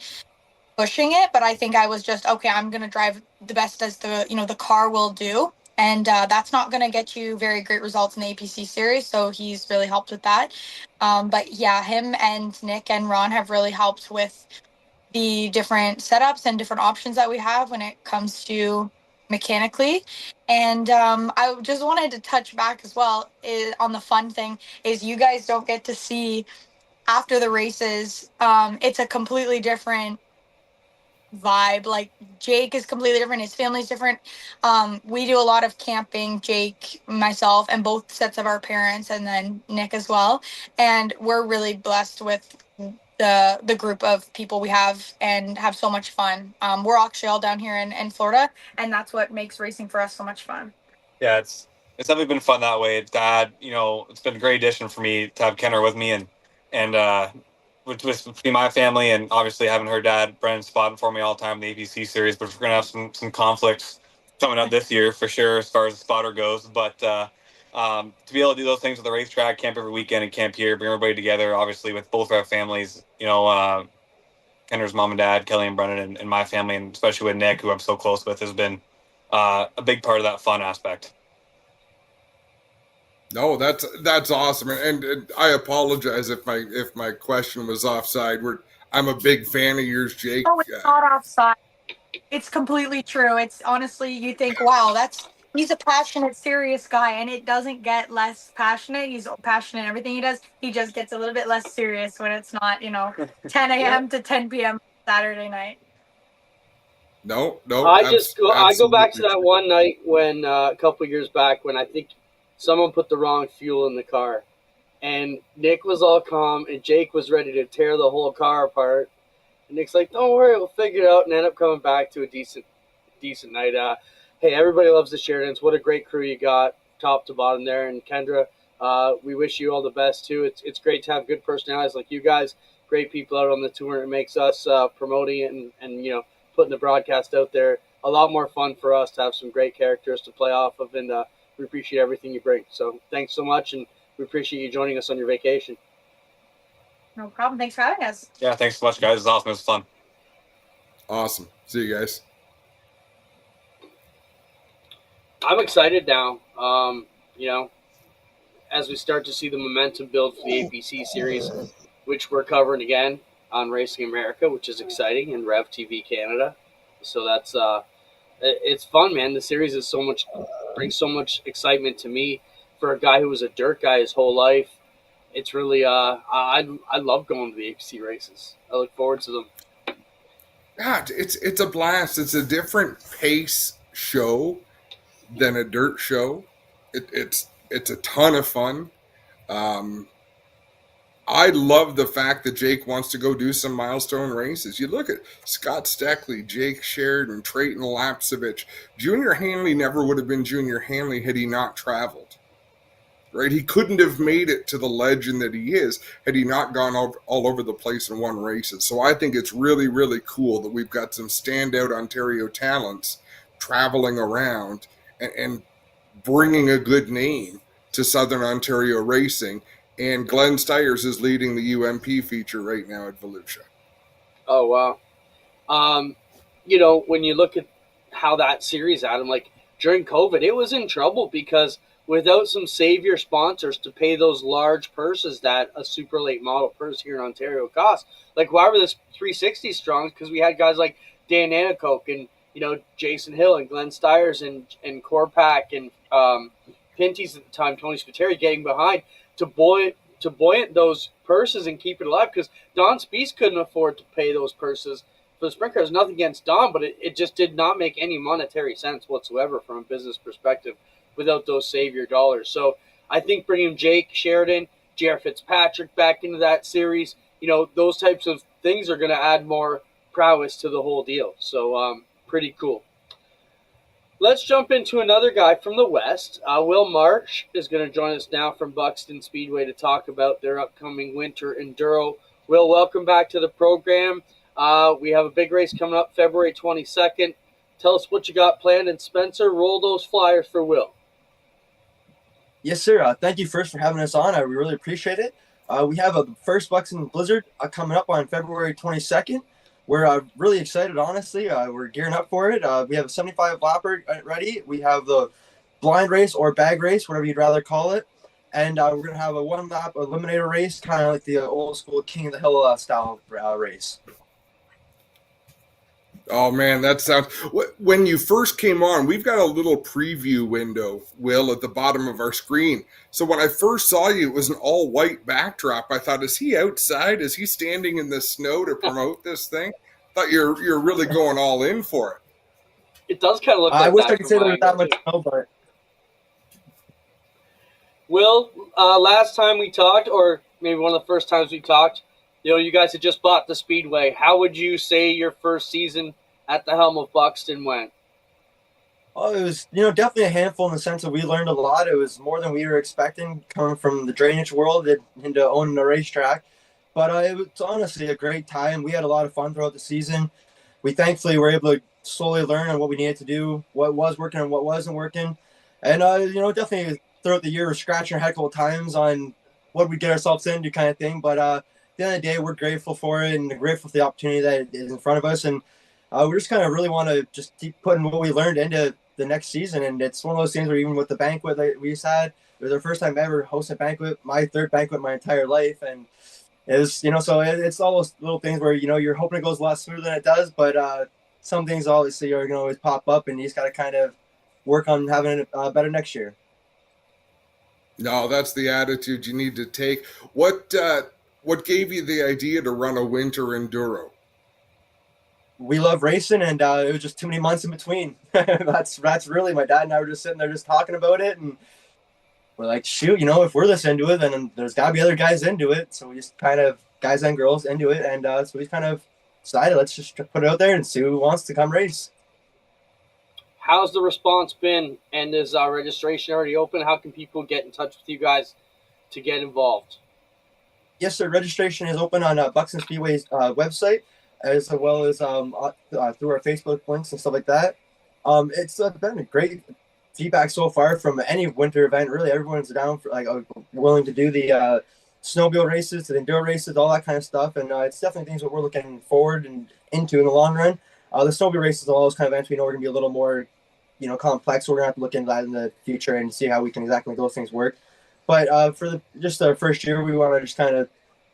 pushing it, but I think I was just okay. I'm gonna drive the best as the car will do, and that's not gonna get you very great results in the APC series. So he's really helped with that. But yeah, him and Nick and Ron have really helped with the different setups and different options that we have when it comes to mechanically. And I just wanted to touch back as well on the fun thing is you guys don't get to see after the races. It's a completely different vibe. Like Jake is completely different, his family's different. We do a lot of camping, Jake, myself, and both sets of our parents, and then Nick as well, and we're really blessed with the group of people we have and have so much fun. We're actually all down here in Florida, and that's what makes racing for us so much fun. Yeah, it's definitely been fun that way. Dad, it's been a great addition for me to have Kendra with me and with between my family and obviously having her dad, Brennan, spotting for me all the time in the APC series. But we're gonna have some conflicts coming up this year for sure as far as the spotter goes. But to be able to do those things with the racetrack, camp every weekend and camp here, bring everybody together, obviously with both our families, Kendra's mom and dad, Kelly and Brennan, and my family, and especially with Nick, who I'm so close with, has been a big part of that fun aspect. No, that's awesome, and I apologize if my question was offside. I'm a big fan of yours, Jake. Oh, it's not offside. It's completely true. It's honestly, you think, wow, he's a passionate, serious guy, and it doesn't get less passionate. He's passionate in everything he does. He just gets a little bit less serious when it's not, 10 a.m. to 10 p.m. Saturday night. No. I go back to that one night when a couple years back when I think someone put the wrong fuel in the car, and Nick was all calm, and Jake was ready to tear the whole car apart. And Nick's like, "Don't worry, we'll figure it out," and end up coming back to a decent night. Hey, everybody loves the Sheridans. What a great crew you got, top to bottom there. And Kendra, we wish you all the best too. It's great to have good personalities like you guys, great people out on the tour. It makes us promoting it and putting the broadcast out there a lot more fun for us to have some great characters to play off of, and we appreciate everything you bring. So thanks so much, and we appreciate you joining us on your vacation. No problem. Thanks for having us. Yeah, thanks so much, guys. It was awesome. It was fun. Awesome. See you guys. I'm excited now. As we start to see the momentum build for the APC series, which we're covering again on Racing America, which is exciting, and Rev TV Canada. So that's it's fun, man. The series is brings so much excitement to me for a guy who was a dirt guy his whole life. It's really I love going to the APC races. I look forward to them. God, it's a blast. It's a different pace show than a dirt show. It's a ton of fun. I love the fact that Jake wants to go do some milestone races. You look at Scott Steckley, Jake Sheridan, Trayton Lapsevich. Junior Hanley never would have been Junior Hanley had he not traveled. Right? He couldn't have made it to the legend that he is had he not gone all over the place and won races. So I think it's really, really cool that we've got some standout Ontario talents traveling around and bringing a good name to Southern Ontario racing. And Glenn Stiers is leading the UMP feature right now at Volusia. Oh, wow. when you look at how that series, Adam, like during COVID, it was in trouble because without some savior sponsors to pay those large purses that a super late model purse here in Ontario costs, like why were this 360 strong? Because we had guys like Dan Anacoke and Jason Hill and Glenn Stiers and Korpak and Pinty's at the time, Tony Spiteri getting behind to buoyant those purses and keep it alive because Don Spees couldn't afford to pay those purses for the sprint cars. Nothing against Don, but it just did not make any monetary sense whatsoever from a business perspective without those savior dollars. So I think bringing Jake Sheridan, J.R. Fitzpatrick back into that series, those types of things are going to add more prowess to the whole deal. So pretty cool. Let's jump into another guy from the West. Will Marche is going to join us now from Buxton Speedway to talk about their upcoming winter enduro. Will, welcome back to the program. We have a big race coming up February 22nd. Tell us what you got planned. And Spencer, roll those flyers for Will. Yes, sir. Thank you first for having us on. We really appreciate it. We have a first Buxton Blizzard coming up on February 22nd. We're really excited, honestly. We're gearing up for it. We have a 75 lapper ready. We have the blind race or bag race, whatever you'd rather call it. And we're going to have a one-lap eliminator race, kind of like the old school King of the Hill style race. Oh, man, that sounds... When you first came on, we've got a little preview window, Will, at the bottom of our screen. So when I first saw you, it was an all-white backdrop. I thought, is he outside? Is he standing in the snow to promote this thing? I thought you're really going all in for it. It does kind of look like that. I wish I could say there was that much snow, but... Will, last time we talked, or maybe one of the first times we talked, you guys had just bought the Speedway. How would you say your first season at the helm of Buxton went? Oh, it was, definitely a handful in the sense that we learned a lot. It was more than we were expecting coming from the drainage world into owning a racetrack. But it was honestly a great time. We had a lot of fun throughout the season. We thankfully were able to slowly learn on what we needed to do, what was working and what wasn't working. And, definitely throughout the year, we're scratching our head a couple of times on what we get ourselves into kind of thing. But at the end of the day, we're grateful for it and grateful for the opportunity that is in front of us. And we just kind of really want to just keep putting what we learned into the next season. And it's one of those things where even with the banquet that we just had, it was our first time ever hosting a banquet, my third banquet my entire life. And it was, so it's all those little things where, you're hoping it goes a lot smoother than it does. But some things obviously are going to always pop up and you just got to kind of work on having it better next year. No, that's the attitude you need to take. What gave you the idea to run a winter enduro? We love racing, and it was just too many months in between. That's really, my dad and I were just sitting there just talking about it, and we're like, shoot, if we're this into it, then there's got to be other guys into it. So we just kind of, guys and girls into it, and so we kind of decided, let's just put it out there and see who wants to come race. How's the response been, and is registration already open? How can people get in touch with you guys to get involved? Yes, sir. Registration is open on Buxton Speedway's website, as well as through our Facebook links and stuff like that. It's been a great feedback so far from any winter event. Really, everyone's down for willing to do the snowmobile races, to the enduro races, all that kind of stuff. And it's definitely things that we're looking forward and into in the long run. The snowmobile races are all those kind of events we know we're going to be a little more, complex. So we're going to have to look into that in the future and see how we can exactly make those things work. But for just our first year, we want to just kind of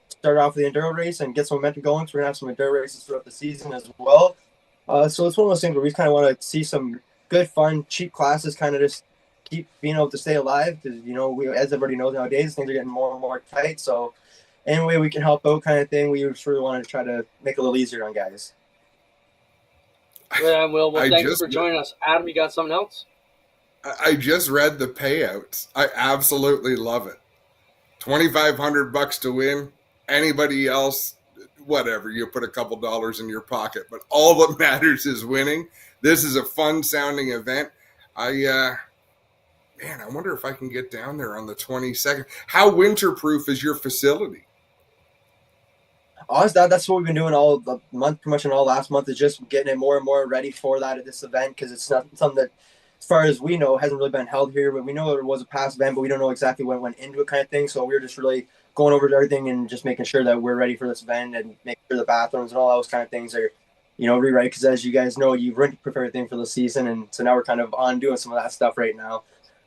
start off with the enduro race and get some momentum going. So we're going to have some enduro races throughout the season as well. So it's one of those things where we kind of want to see some good, fun, cheap classes kind of just keep being able to stay alive. Because, as everybody knows nowadays, things are getting more and more tight. So any way we can help out kind of thing, we just really want to try to make it a little easier on guys. Yeah, Will. Well, thanks for joining us. Adam, you got something else? I just read the payouts. I absolutely love it. $2,500 to win. Anybody else, whatever, you put a couple dollars in your pocket. But all that matters is winning. This is a fun sounding event. I wonder if I can get down there on the 22nd. How winterproof is your facility? Honestly, that's what we've been doing all the month, pretty much in all last month, is just getting it more and more ready for that at this event, because it's not something that, as far as we know, hasn't really been held here. But we know there was a past event, but we don't know exactly what went into it kind of thing. So we're just really going over everything and just making sure that we're ready for this event and making sure the bathrooms and all those kind of things are, rewrite, because as you guys know, you've written for everything for the season, and so now we're kind of on doing some of that stuff right now.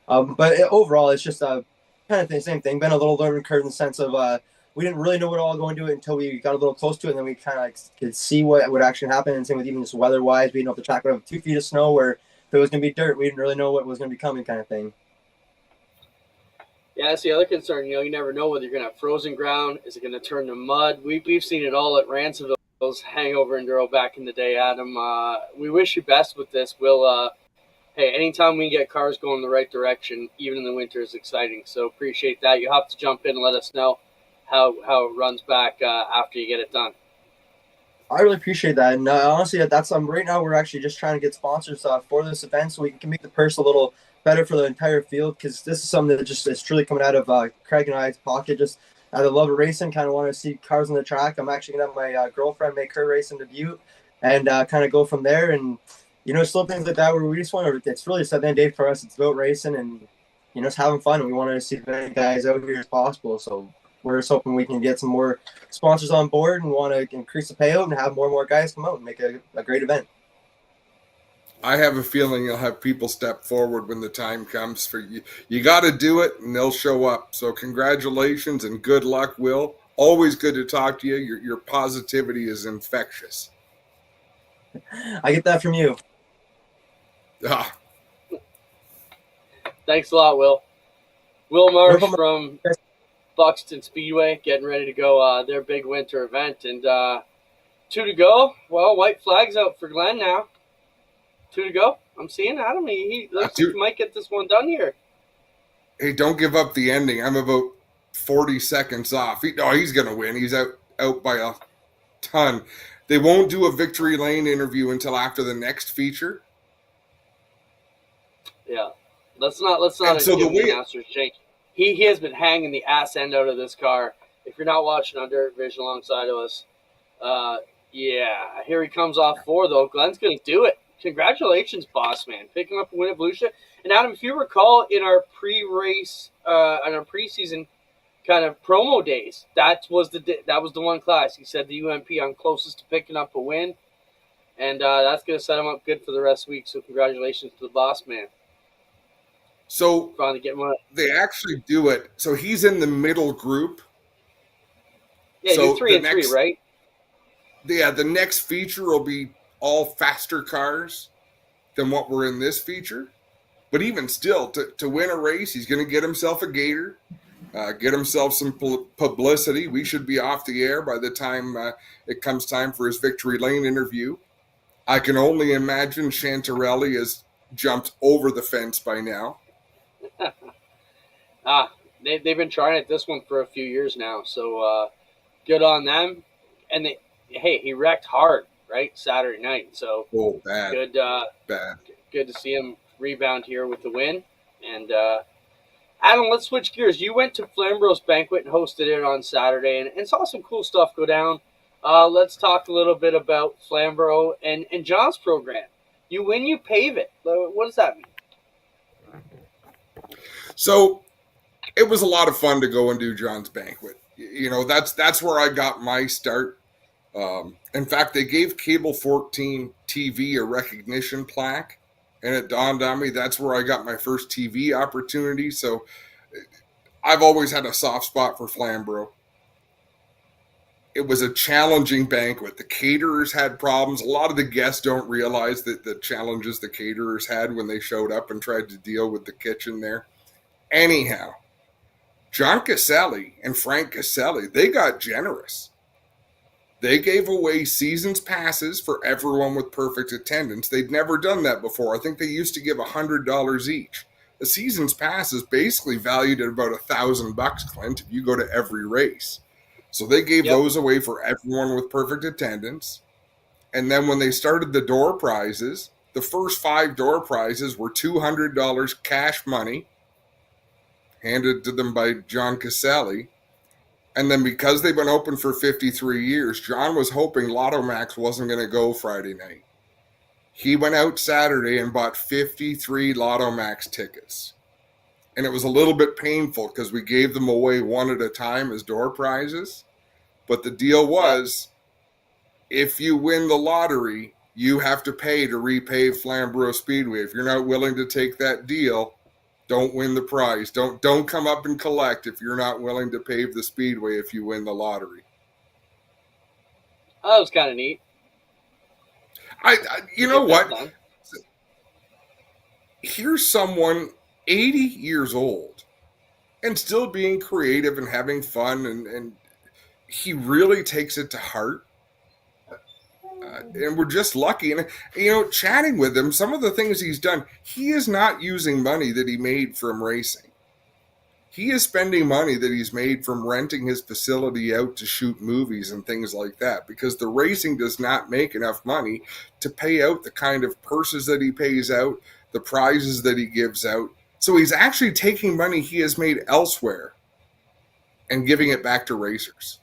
But overall, it's just kind of the same thing. Been a little learning curve in the sense of we didn't really know what all going to it until we got a little close to it, and then we kind of could see what would actually happen. And same with even just weather-wise, being able to track would have 2 feet of snow, where if it was going to be dirt, we didn't really know what was going to be coming, kind of thing. Yeah, that's the other concern. You never know whether you're going to have frozen ground. Is it going to turn to mud? We've seen it all at Ransomville's hangover enduro back in the day, Adam. We wish you best with this. We'll, hey, anytime we can get cars going in the right direction, even in the winter, is exciting. So appreciate that. You'll have to jump in and let us know how it runs back after you get it done. I really appreciate that. And honestly, that's right now we're actually just trying to get sponsors for this event so we can make the purse a little better for the entire field, because this is something that just is truly coming out of Craig and I's pocket. Just out of love of racing, kind of want to see cars on the track. I'm actually going to have my girlfriend make her race in debut and kind of go from there. And, just little things like that where we just want to, it's really just at the end of the day for us, it's about racing and, just having fun. And we want to see as many guys out here as possible. So we're just hoping we can get some more sponsors on board and want to increase the payout and have more guys come out and make a great event. I have a feeling you'll have people step forward when the time comes for you. You got to do it, and they'll show up. So congratulations and good luck, Will. Always good to talk to you. Your positivity is infectious. I get that from you. Ah. Thanks a lot, Will. Will Marche from Buxton Speedway getting ready to go their big winter event. And 2 to go. Well, white flag's out for Glenn now. 2 to go. I'm seeing Adam. He looks like he might get this one done here. Hey, don't give up the ending. I'm about 40 seconds off. He's going to win. He's out by a ton. They won't do a victory lane interview until after the next feature. Yeah. Let's not so give the announcers, Jake. He has been hanging the ass end out of this car. If you're not watching on Dirt Vision alongside of us, yeah, here he comes off 4, though. Glenn's going to do it. Congratulations, boss man, picking up a win at Volusia. And Adam, if you recall, in our pre-race, in our preseason kind of promo days, that was the one class. He said the UMP, I'm closest to picking up a win, and that's going to set him up good for the rest of the week. So congratulations to the boss man. So finally getting one. They actually do it. So he's in the middle group. Yeah, so 3 and 3, right? Yeah, the next feature will be all faster cars than what were in this feature. But even still, to win a race, he's going to get himself a gator, get himself some publicity. We should be off the air by the time it comes time for his victory lane interview. I can only imagine Chantarelli has jumped over the fence by now. They've been trying it this one for a few years now, so good on them. And he wrecked hard, right, Saturday night. So bad. Good, bad. Good to see him rebound here with the win. And Adam, let's switch gears. You went to Flamboro's banquet and hosted it on Saturday, and saw some cool stuff go down. Let's talk a little bit about Flamboro and John's program. You win, you pave it. What does that mean? So it was a lot of fun to go and do John's banquet. That's where I got my start. In fact, they gave Cable 14 TV a recognition plaque, and it dawned on me that's where I got my first TV opportunity. So I've always had a soft spot for Flamboro. It was a challenging banquet. The caterers had problems. A lot of the guests don't realize that the challenges the caterers had when they showed up and tried to deal with the kitchen there. Anyhow, John Caselli and Frank Caselli, they got generous. They gave away season's passes for everyone with perfect attendance. They'd never done that before. I think they used to give $100 each. The season's pass is basically valued at about $1,000, Clint, if you go to every race. So they gave those away for everyone with perfect attendance. And then when they started the door prizes, the first 5 door prizes were $200 cash money, handed to them by John Caselli. And then because they've been open for 53 years, John was hoping Lotto Max wasn't going to go Friday night. He went out Saturday and bought 53 Lotto Max tickets. And it was a little bit painful because we gave them away one at a time as door prizes. But the deal was, if you win the lottery, you have to pay to repave Flamboro Speedway. If you're not willing to take that deal, don't win the prize. Don't come up and collect if you're not willing to pave the speedway if you win the lottery. Oh, that was kind of neat. You know what? Here's someone 80 years old and still being creative and having fun, and he really takes it to heart. And we're just lucky. And, chatting with him, some of the things he's done, he is not using money that he made from racing. He is spending money that he's made from renting his facility out to shoot movies and things like that, because the racing does not make enough money to pay out the kind of purses that he pays out, the prizes that he gives out. So he's actually taking money he has made elsewhere and giving it back to racers.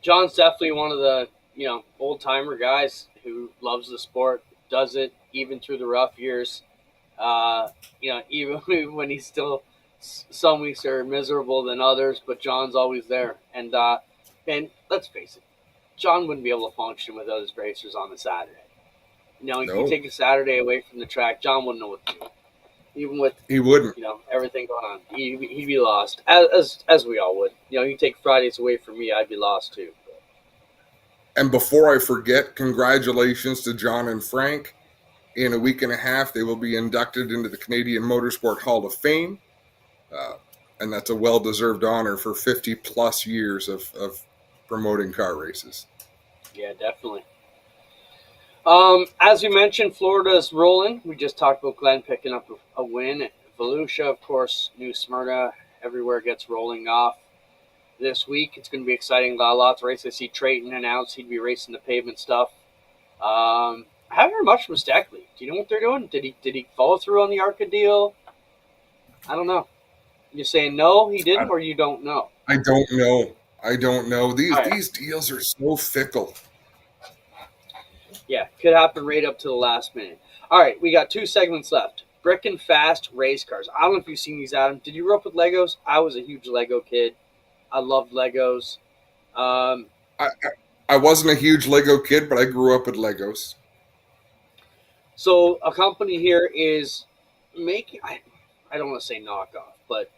John's definitely one of the old-timer guys who loves the sport, does it even through the rough years. Even when he's still, some weeks are miserable than others, but John's always there. And let's face it, John wouldn't be able to function without his racers on the Saturday. You take a Saturday away from the track, John wouldn't know what to do. Even with he wouldn't, everything going on, he'd be lost, as we all would. You take Fridays away from me, I'd be lost too. And before I forget, congratulations to John and Frank. In a week and a half, they will be inducted into the Canadian Motorsport Hall of Fame. And that's a well-deserved honor for 50-plus years of promoting car races. Yeah, definitely. As we mentioned, Florida's rolling. We just talked about Glenn picking up a win. Volusia, of course, New Smyrna, everywhere gets rolling off this week. It's going to be exciting. Lots of races. I see Trayton announced he'd be racing the pavement stuff. I haven't heard much from Stackley. Do you know what they're doing? Did he follow through on the ARCA deal? I don't know. You're saying no, he didn't, or you don't know? I don't know. These deals are so fickle. Yeah, could happen right up to the last minute. All right, we got 2 segments left. Brickin Fast race cars. I don't know if you've seen these, Adam. Did you grow up with Legos? I was a huge Lego kid. I loved Legos. I wasn't a huge Lego kid, but I grew up with Legos. So a company here is making, I don't want to say knockoff, but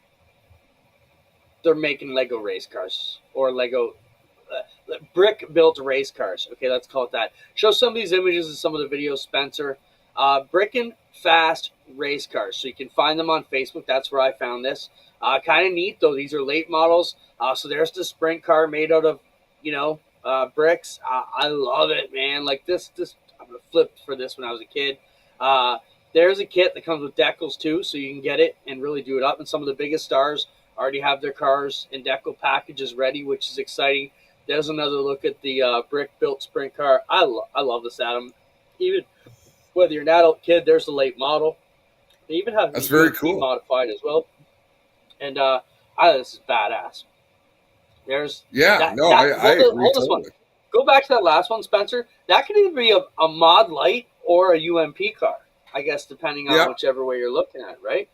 they're making Lego race cars or Lego brick-built race cars. Okay, let's call it that. Show some of these images and some of the videos, Spencer. Brickin Fast race cars. So you can find them on Facebook. That's where I found this. Kind of neat, though. These are late models. So there's the sprint car made out of, bricks. I love it, man. Like this, I'm going to flip for this when I was a kid. There's a kit that comes with decals, too, so you can get it and really do it up. And some of the biggest stars already have their cars and decal packages ready, which is exciting. There's another look at the brick-built sprint car. I love this, Adam. Even whether you're an adult kid, there's the late model. They even have that's very cool modified as well. And this is badass. There's I agree totally. Go back to that last one, Spencer. That could either be a mod light or a UMP car, I guess, depending on whichever way you're looking at, right?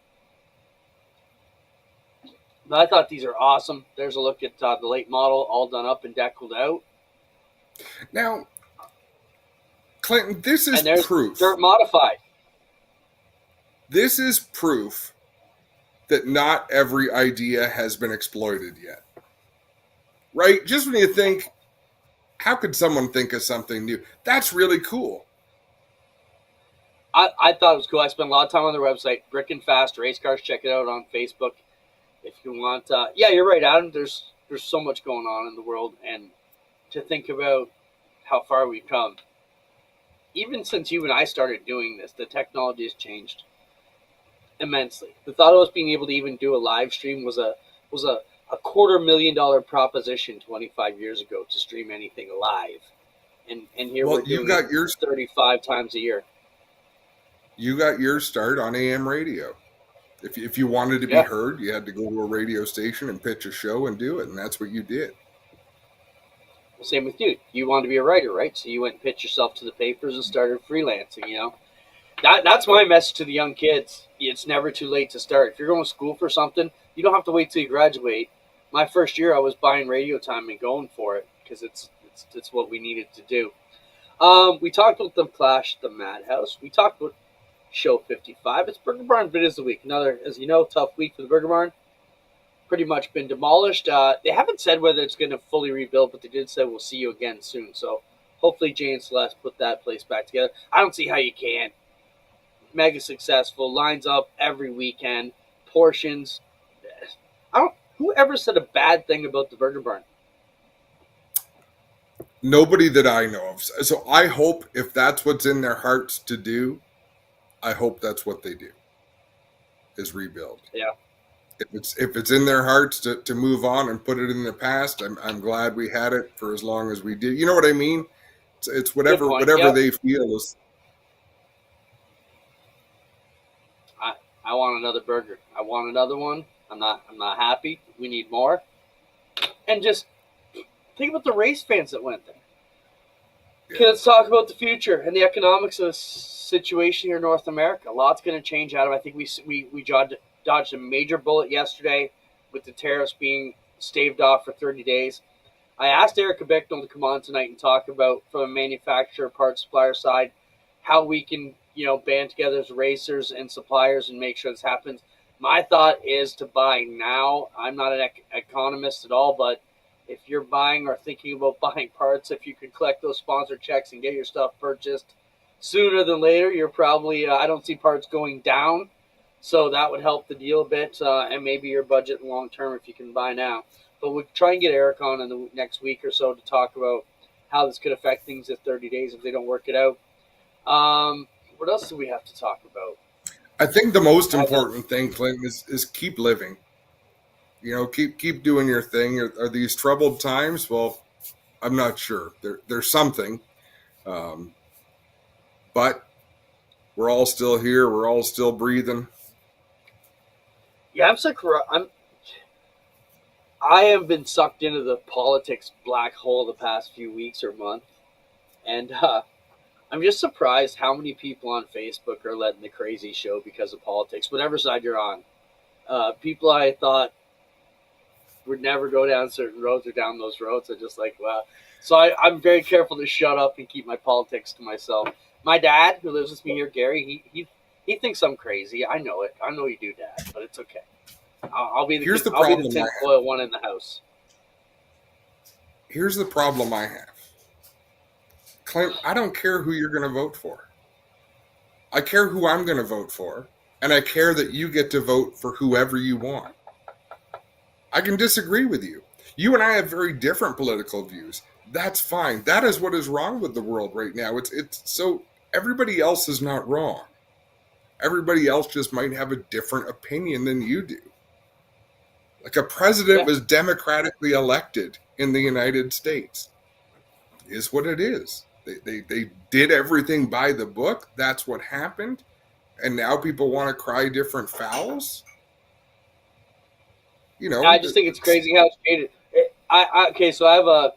But I thought these are awesome. There's a look at the late model, all done up and deckled out. Now, Clinton, this is proof. They're modified. This is proof that not every idea has been exploited yet. Right? Just when you think, how could someone think of something new? That's really cool. I thought it was cool. I spent a lot of time on their website, Brickin Fast Race Cars. Check it out on Facebook if you want. You're right, Adam. There's so much going on in the world, and to think about how far we've come. Even since you and I started doing this, the technology has changed immensely. The thought of us being able to even do a live stream was a $250,000 proposition 25 years ago to stream anything live, and here we're doing it 35 times a year. You got your start on AM radio. If you wanted to be heard, you had to go to a radio station and pitch a show and do it, and that's what you did. Well, same with you. You wanted to be a writer, right? So you went and pitched yourself to the papers and started freelancing, That's my message to the young kids. It's never too late to start. If you're going to school for something, you don't have to wait till you graduate. My first year, I was buying radio time and going for it because it's It's what we needed to do. We talked about the Clash at the Madhouse. We talked about Show 55. It's Burger Barn Videos of the Week. Another, as you know, tough week for the Burger Barn. Pretty much been demolished. They haven't said whether it's going to fully rebuild, but they did say we'll see you again soon. So hopefully Jay and Celeste put that place back together. I don't see how you can. Mega successful. Lines up every weekend. Portions. Who ever said a bad thing about the Burger Barn? Nobody that I know of. So I hope if that's what's in their hearts to do, I hope that's what they do, is rebuild. Yeah. If it's in their hearts to move on and put it in the past, I'm glad we had it for as long as we did. You know what I mean? It's whatever they feel is. I want another burger. I want another one. I'm not happy. We need more. And just think about the race fans that went there. Yeah. Okay, let's talk about the future and the economics of the situation here in North America. A lot's going to change out of it. I think we dodged a major bullet yesterday with the tariffs being staved off for 30 days. I asked Erica Bicknell to come on tonight and talk about, from a manufacturer, parts supplier side, how we can, band together as racers and suppliers and make sure this happens. My thought is to buy now. I'm not an economist at all, but if you're buying or thinking about buying parts, if you could collect those sponsor checks and get your stuff purchased sooner than later, you're probably, I don't see parts going down. So that would help the deal a bit, and maybe your budget long term if you can buy now. But we'll try and get Eric on in the next week or so to talk about how this could affect things in 30 days if they don't work it out. What else do we have to talk about? I think the most important thing, Clinton, is keep living. Keep doing your thing. Are these troubled times? Well, I'm not sure. There's something, but we're all still here. We're all still breathing. Yeah, I have been sucked into the politics black hole the past few weeks or month, and I'm just surprised how many people on Facebook are letting the crazy show because of politics, whatever side you're on. People I thought would never go down certain roads or down those roads are just like, wow. So I'm very careful to shut up and keep my politics to myself. My dad, who lives with me here, Gary, he thinks I'm crazy. I know it. I know you do, Dad, but it's okay. I'll be the tinfoil one in the house. Here's the problem I have. Clint, I don't care who you're going to vote for. I care who I'm going to vote for, and I care that you get to vote for whoever you want. I can disagree with you. You and I have very different political views. That's fine. That is what is wrong with the world right now. It's so everybody else is not wrong. Everybody else just might have a different opinion than you do. Like a president was democratically elected in the United States. Is what it is. They did everything by the book. That's what happened. And now people want to cry different fouls. I just think it's crazy how it's treated. Okay, so I have a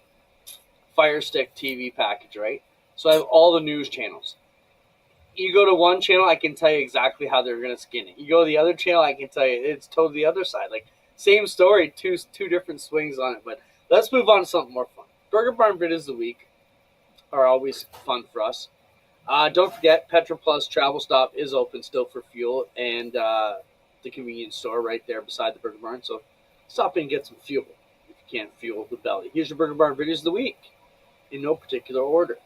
Fire Stick TV package, right? So I have all the news channels. You go to one channel, I can tell you exactly how they're going to skin it. You go to the other channel, I can tell you it's totally the other side. Like, same story, two different swings on it. But let's move on to something more fun. Burger Barn Videos of the Week are always fun for us. Don't forget, Petro Plus Travel Stop is open still for fuel, and the convenience store right there beside the Burger Barn. So stop in and get some fuel if you can't fuel the belly. Here's your Burger Barn Videos of the Week in no particular order.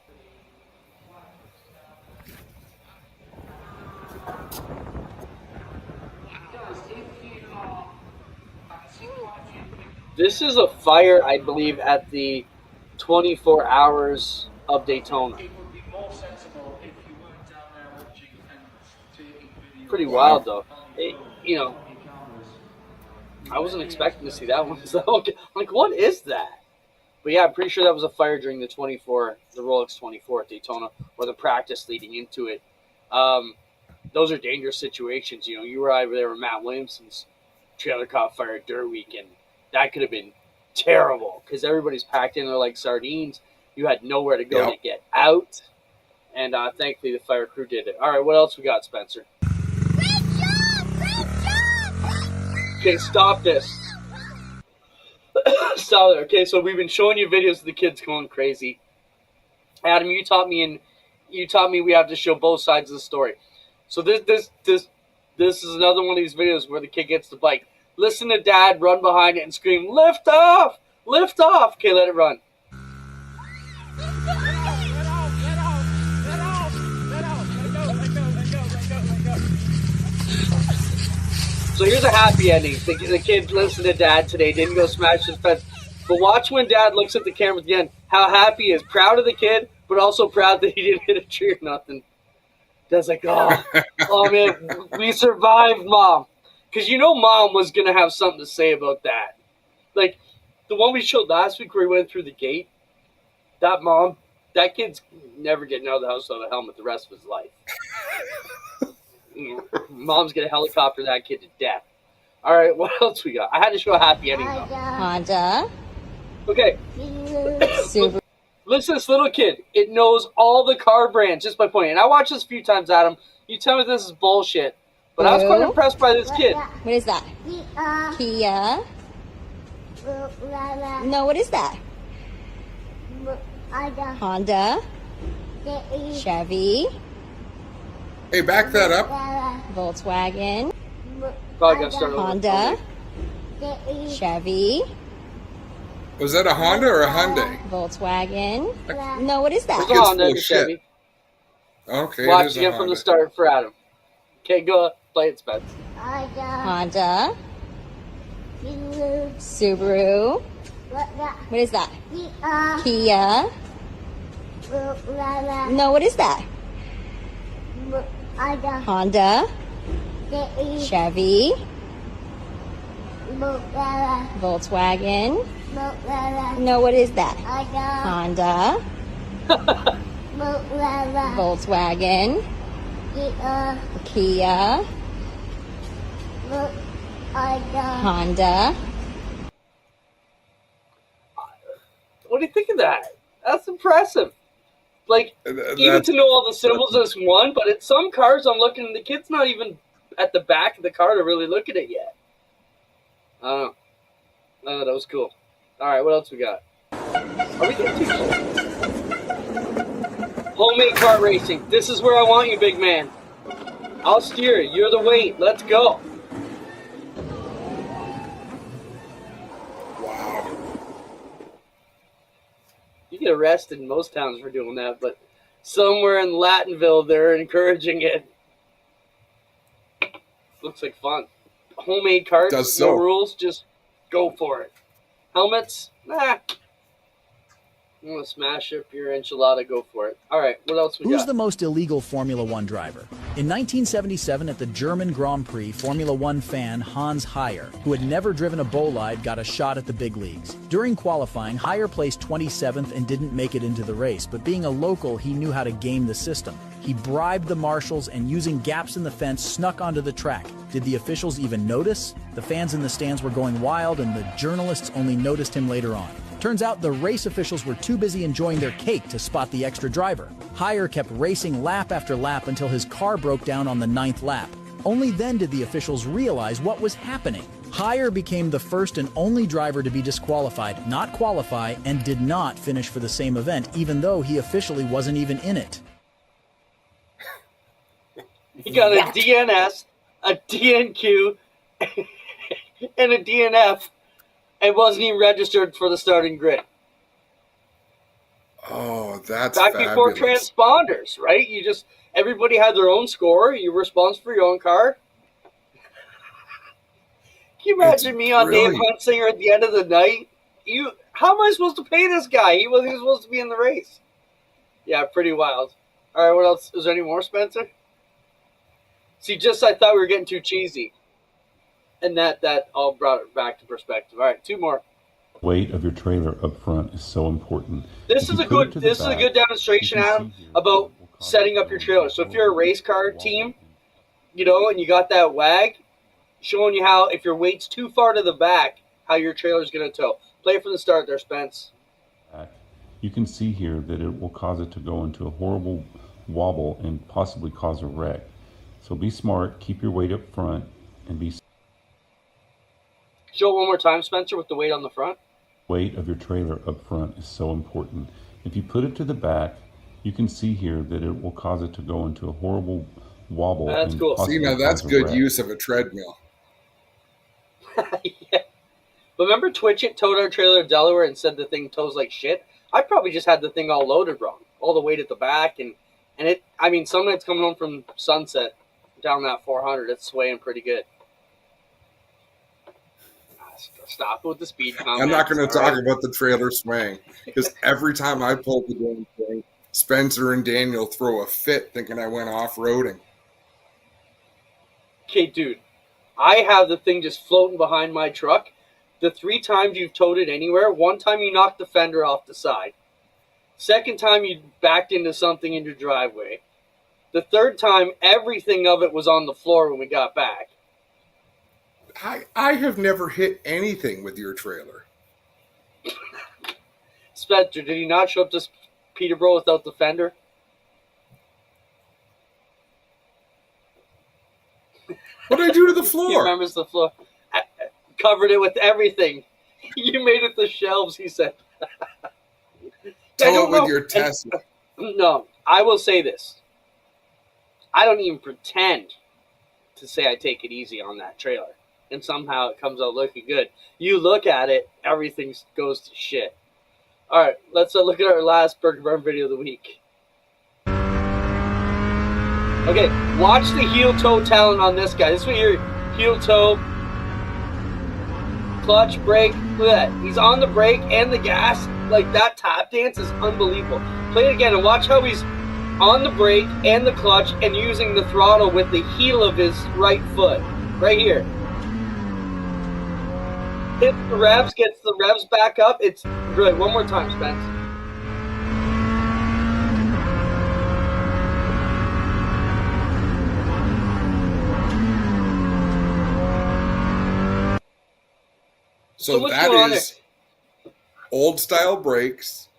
This is a fire, I believe, at the 24 Hours of Daytona. Pretty wild, though. I wasn't expecting to see that one. So, like, what is that? But yeah, I'm pretty sure that was a fire during the Rolex 24 at Daytona, or the practice leading into it. Those are dangerous situations. You were over there with Matt Williamson's trailer caught fire at Dirt Week, and that could have been terrible because everybody's packed in there like sardines. You had nowhere to go to get out, and thankfully the fire crew did it. All right, what else we got, Spencer? Great job! Okay, stop this. Solid. Okay, so we've been showing you videos of the kids going crazy. Adam, you taught me we have to show both sides of the story. So this is another one of these videos where the kid gets the bike. Listen to dad run behind it and scream, "Lift off! Lift off!" Okay, let it run. So here's a happy ending. The kid listened to dad today, didn't go smash his fence. But watch when dad looks at the camera again, how happy he is. Proud of the kid, but also proud that he didn't hit a tree or nothing. Dad's like, oh man, we survived, Mom. Because you know Mom was going to have something to say about that. Like, the one we showed last week where he went through the gate, that kid's never getting out of the house without a helmet the rest of his life. Mom's going to helicopter that kid to death. All right, what else we got? I had to show a happy ending, though. Honda. Okay. Super. Listen to this little kid. It knows all the car brands just by pointing. And I watched this a few times, Adam. You tell me this is bullshit. But I was quite impressed by this kid. What is that? Kia. No, what is that? Honda. Chevy. Hey, back that up. Volkswagen. Probably gonna start over. Honda. Chevy. Was that a Honda or a Hyundai? Volkswagen. No, what is that? It's a Honda, the Chevy. Okay. Watch again from the start for Adam. Okay, go play it, Spence. Honda. Subaru. What is that? Kia. No, what is that? Honda. Chevy. Volkswagen. No, what is that? Honda. Volkswagen. Kia. Honda. What do you think of that? That's impressive. Like, even to know all the symbols is one, but at some cars I'm looking, the kid's not even at the back of the car to really look at it yet. I don't know. Oh, that was cool. All right, what else we got? Are we getting too Homemade kart racing. This is where I want you, big man. I'll steer. You're the weight. Let's go. Wow. You get arrested in most towns for doing that, but somewhere in Latinville, they're encouraging it. Looks like fun. Homemade karts, no rules, just go for it. Helmets? Nah. You want to smash up your enchilada, go for it. All right, what else we got? Who's the most illegal Formula One driver? In 1977, at the German Grand Prix, Formula One fan Hans Heyer, who had never driven a bolide, got a shot at the big leagues. During qualifying, Heyer placed 27th and didn't make it into the race, but being a local, he knew how to game the system. He bribed the marshals and, using gaps in the fence, snuck onto the track. Did the officials even notice? The fans in the stands were going wild, and the journalists only noticed him later on. Turns out the race officials were too busy enjoying their cake to spot the extra driver. Heyer kept racing lap after lap until his car broke down on the 9th lap. Only then did the officials realize what was happening. Heyer became the first and only driver to be disqualified, not qualify, and did not finish for the same event, even though he officially wasn't even in it. He got a DNS, a DNQ, and a DNF, and wasn't even registered for the starting grid. Oh, that's back fabulous. Before transponders, right? Everybody had their own score. You were responsible for your own car. Can you imagine me on Dave Huntsinger at the end of the night? How am I supposed to pay this guy? He wasn't even supposed to be in the race. Yeah, pretty wild. All right, what else? Is there any more, Spencer? See, I thought we were getting too cheesy. And that all brought it back to perspective. All right, two more. Weight of your trailer up front is so important. This is a good demonstration, Adam, about setting up your trailer. So if you're a race car team, and you got that WAG, showing you how, if your weight's too far to the back, how your trailer's going to tow. Play from the start there, Spence. You can see here that it will cause it to go into a horrible wobble and possibly cause a wreck. So be smart, keep your weight up front, and be... Show it one more time, Spencer, with the weight on the front. weight of your trailer up front is so important. If you put it to the back, you can see here that it will cause it to go into a horrible wobble. That's and cool. possibly See, now that's cause a good wreck. use of a treadmill. Yeah. But remember Twitch It towed our trailer to Delaware and said the thing tows like shit? I probably just had the thing all loaded wrong. All the weight at the back. And it, I mean, some nights coming home from Sunset down that 400, it's swaying pretty good. Stop with the speed comments. I'm not going to talk right? about the trailer swaying, because every time I pull the damn thing, Spencer and Daniel throw a fit thinking I went off-roading. Okay, dude, I have the thing just floating behind my truck. The 3 times you've towed it anywhere, one time you knocked the fender off the side. Second time you backed into something in your driveway. The third time, everything of it was on the floor when we got back. I have never hit anything with your trailer. Spencer, did he not show up to Peterborough without the fender? What did I do to the He floor? remembers the floor. I covered it with everything. You made it the shelves, he said. Tell it with your Tesla. No, I will say this. I don't even pretend to say I take it easy on that trailer. And somehow it comes out looking good. You look at it, everything goes to shit. All right, let's look at our last Burger Barn video of the week. Okay, watch the heel toe talent on this guy. This is what your heel toe, clutch, brake. Look at that. He's on the brake and the gas. Like, that tap dance is unbelievable. Play it again and watch how he's on the brake and the clutch and using the throttle with the heel of his right foot. Right here. Hits the revs, gets the revs back up. It's really, one more time, Spence. So what's that going on is old style brakes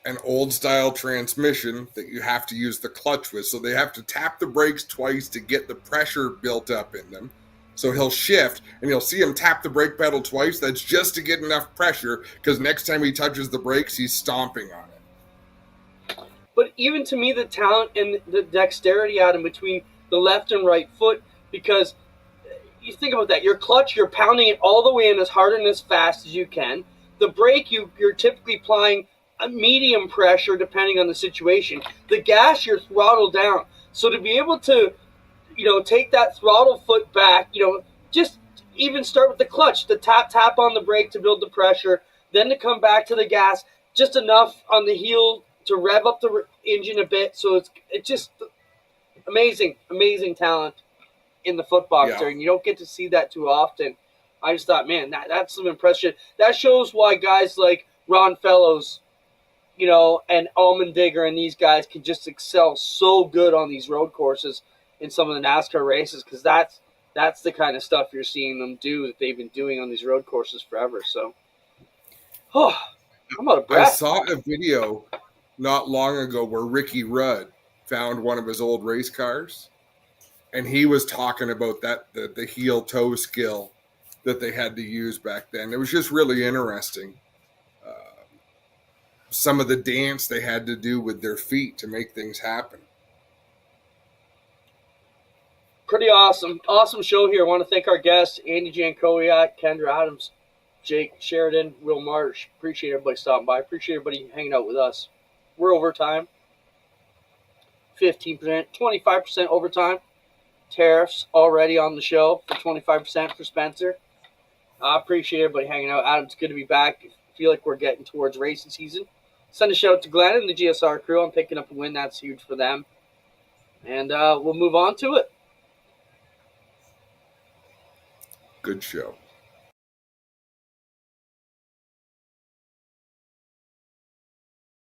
and old style transmission that you have to use the clutch with. So they have to tap the brakes twice to get the pressure built up in them. So he'll shift, and you'll see him tap the brake pedal twice. That's just to get enough pressure, because next time he touches the brakes, he's stomping on it. But even to me, the talent and the dexterity out in between the left and right foot, because you think about that. Your clutch, you're pounding it all the way in as hard and as fast as you can. The brake, you're typically applying a medium pressure depending on the situation. The gas, you're throttled down. So to be able to, take that throttle foot back, just even start with the clutch, the tap on the brake to build the pressure, then to come back to the gas, just enough on the heel to rev up the engine a bit. So it's just amazing talent in the foot box there, and you don't get to see that too often. I just thought, man, that's some impression. That shows why guys like Ron Fellows, and Allmendigger and these guys can just excel so good on these road courses in some of the NASCAR races, because that's the kind of stuff you're seeing them do that they've been doing on these road courses forever. So, I'm out of breath. I saw a video not long ago where Ricky Rudd found one of his old race cars, and he was talking about the heel toe skill that they had to use back then. It was just really interesting. Some of the dance they had to do with their feet to make things happen. Pretty awesome show here. I want to thank our guests, Andy Jankowiak, Kendra Adams, Jake Sheridan, Will Marche. Appreciate everybody stopping by. Appreciate everybody hanging out with us. We're overtime. 15%, 25% overtime. Tariffs already on the show for 25% for Spencer. I appreciate everybody hanging out. Adam, it's good to be back. I feel like we're getting towards racing season. Send a shout out to Glenn and the GSR crew. I'm picking up a win. That's huge for them. And we'll move on to it. Good show.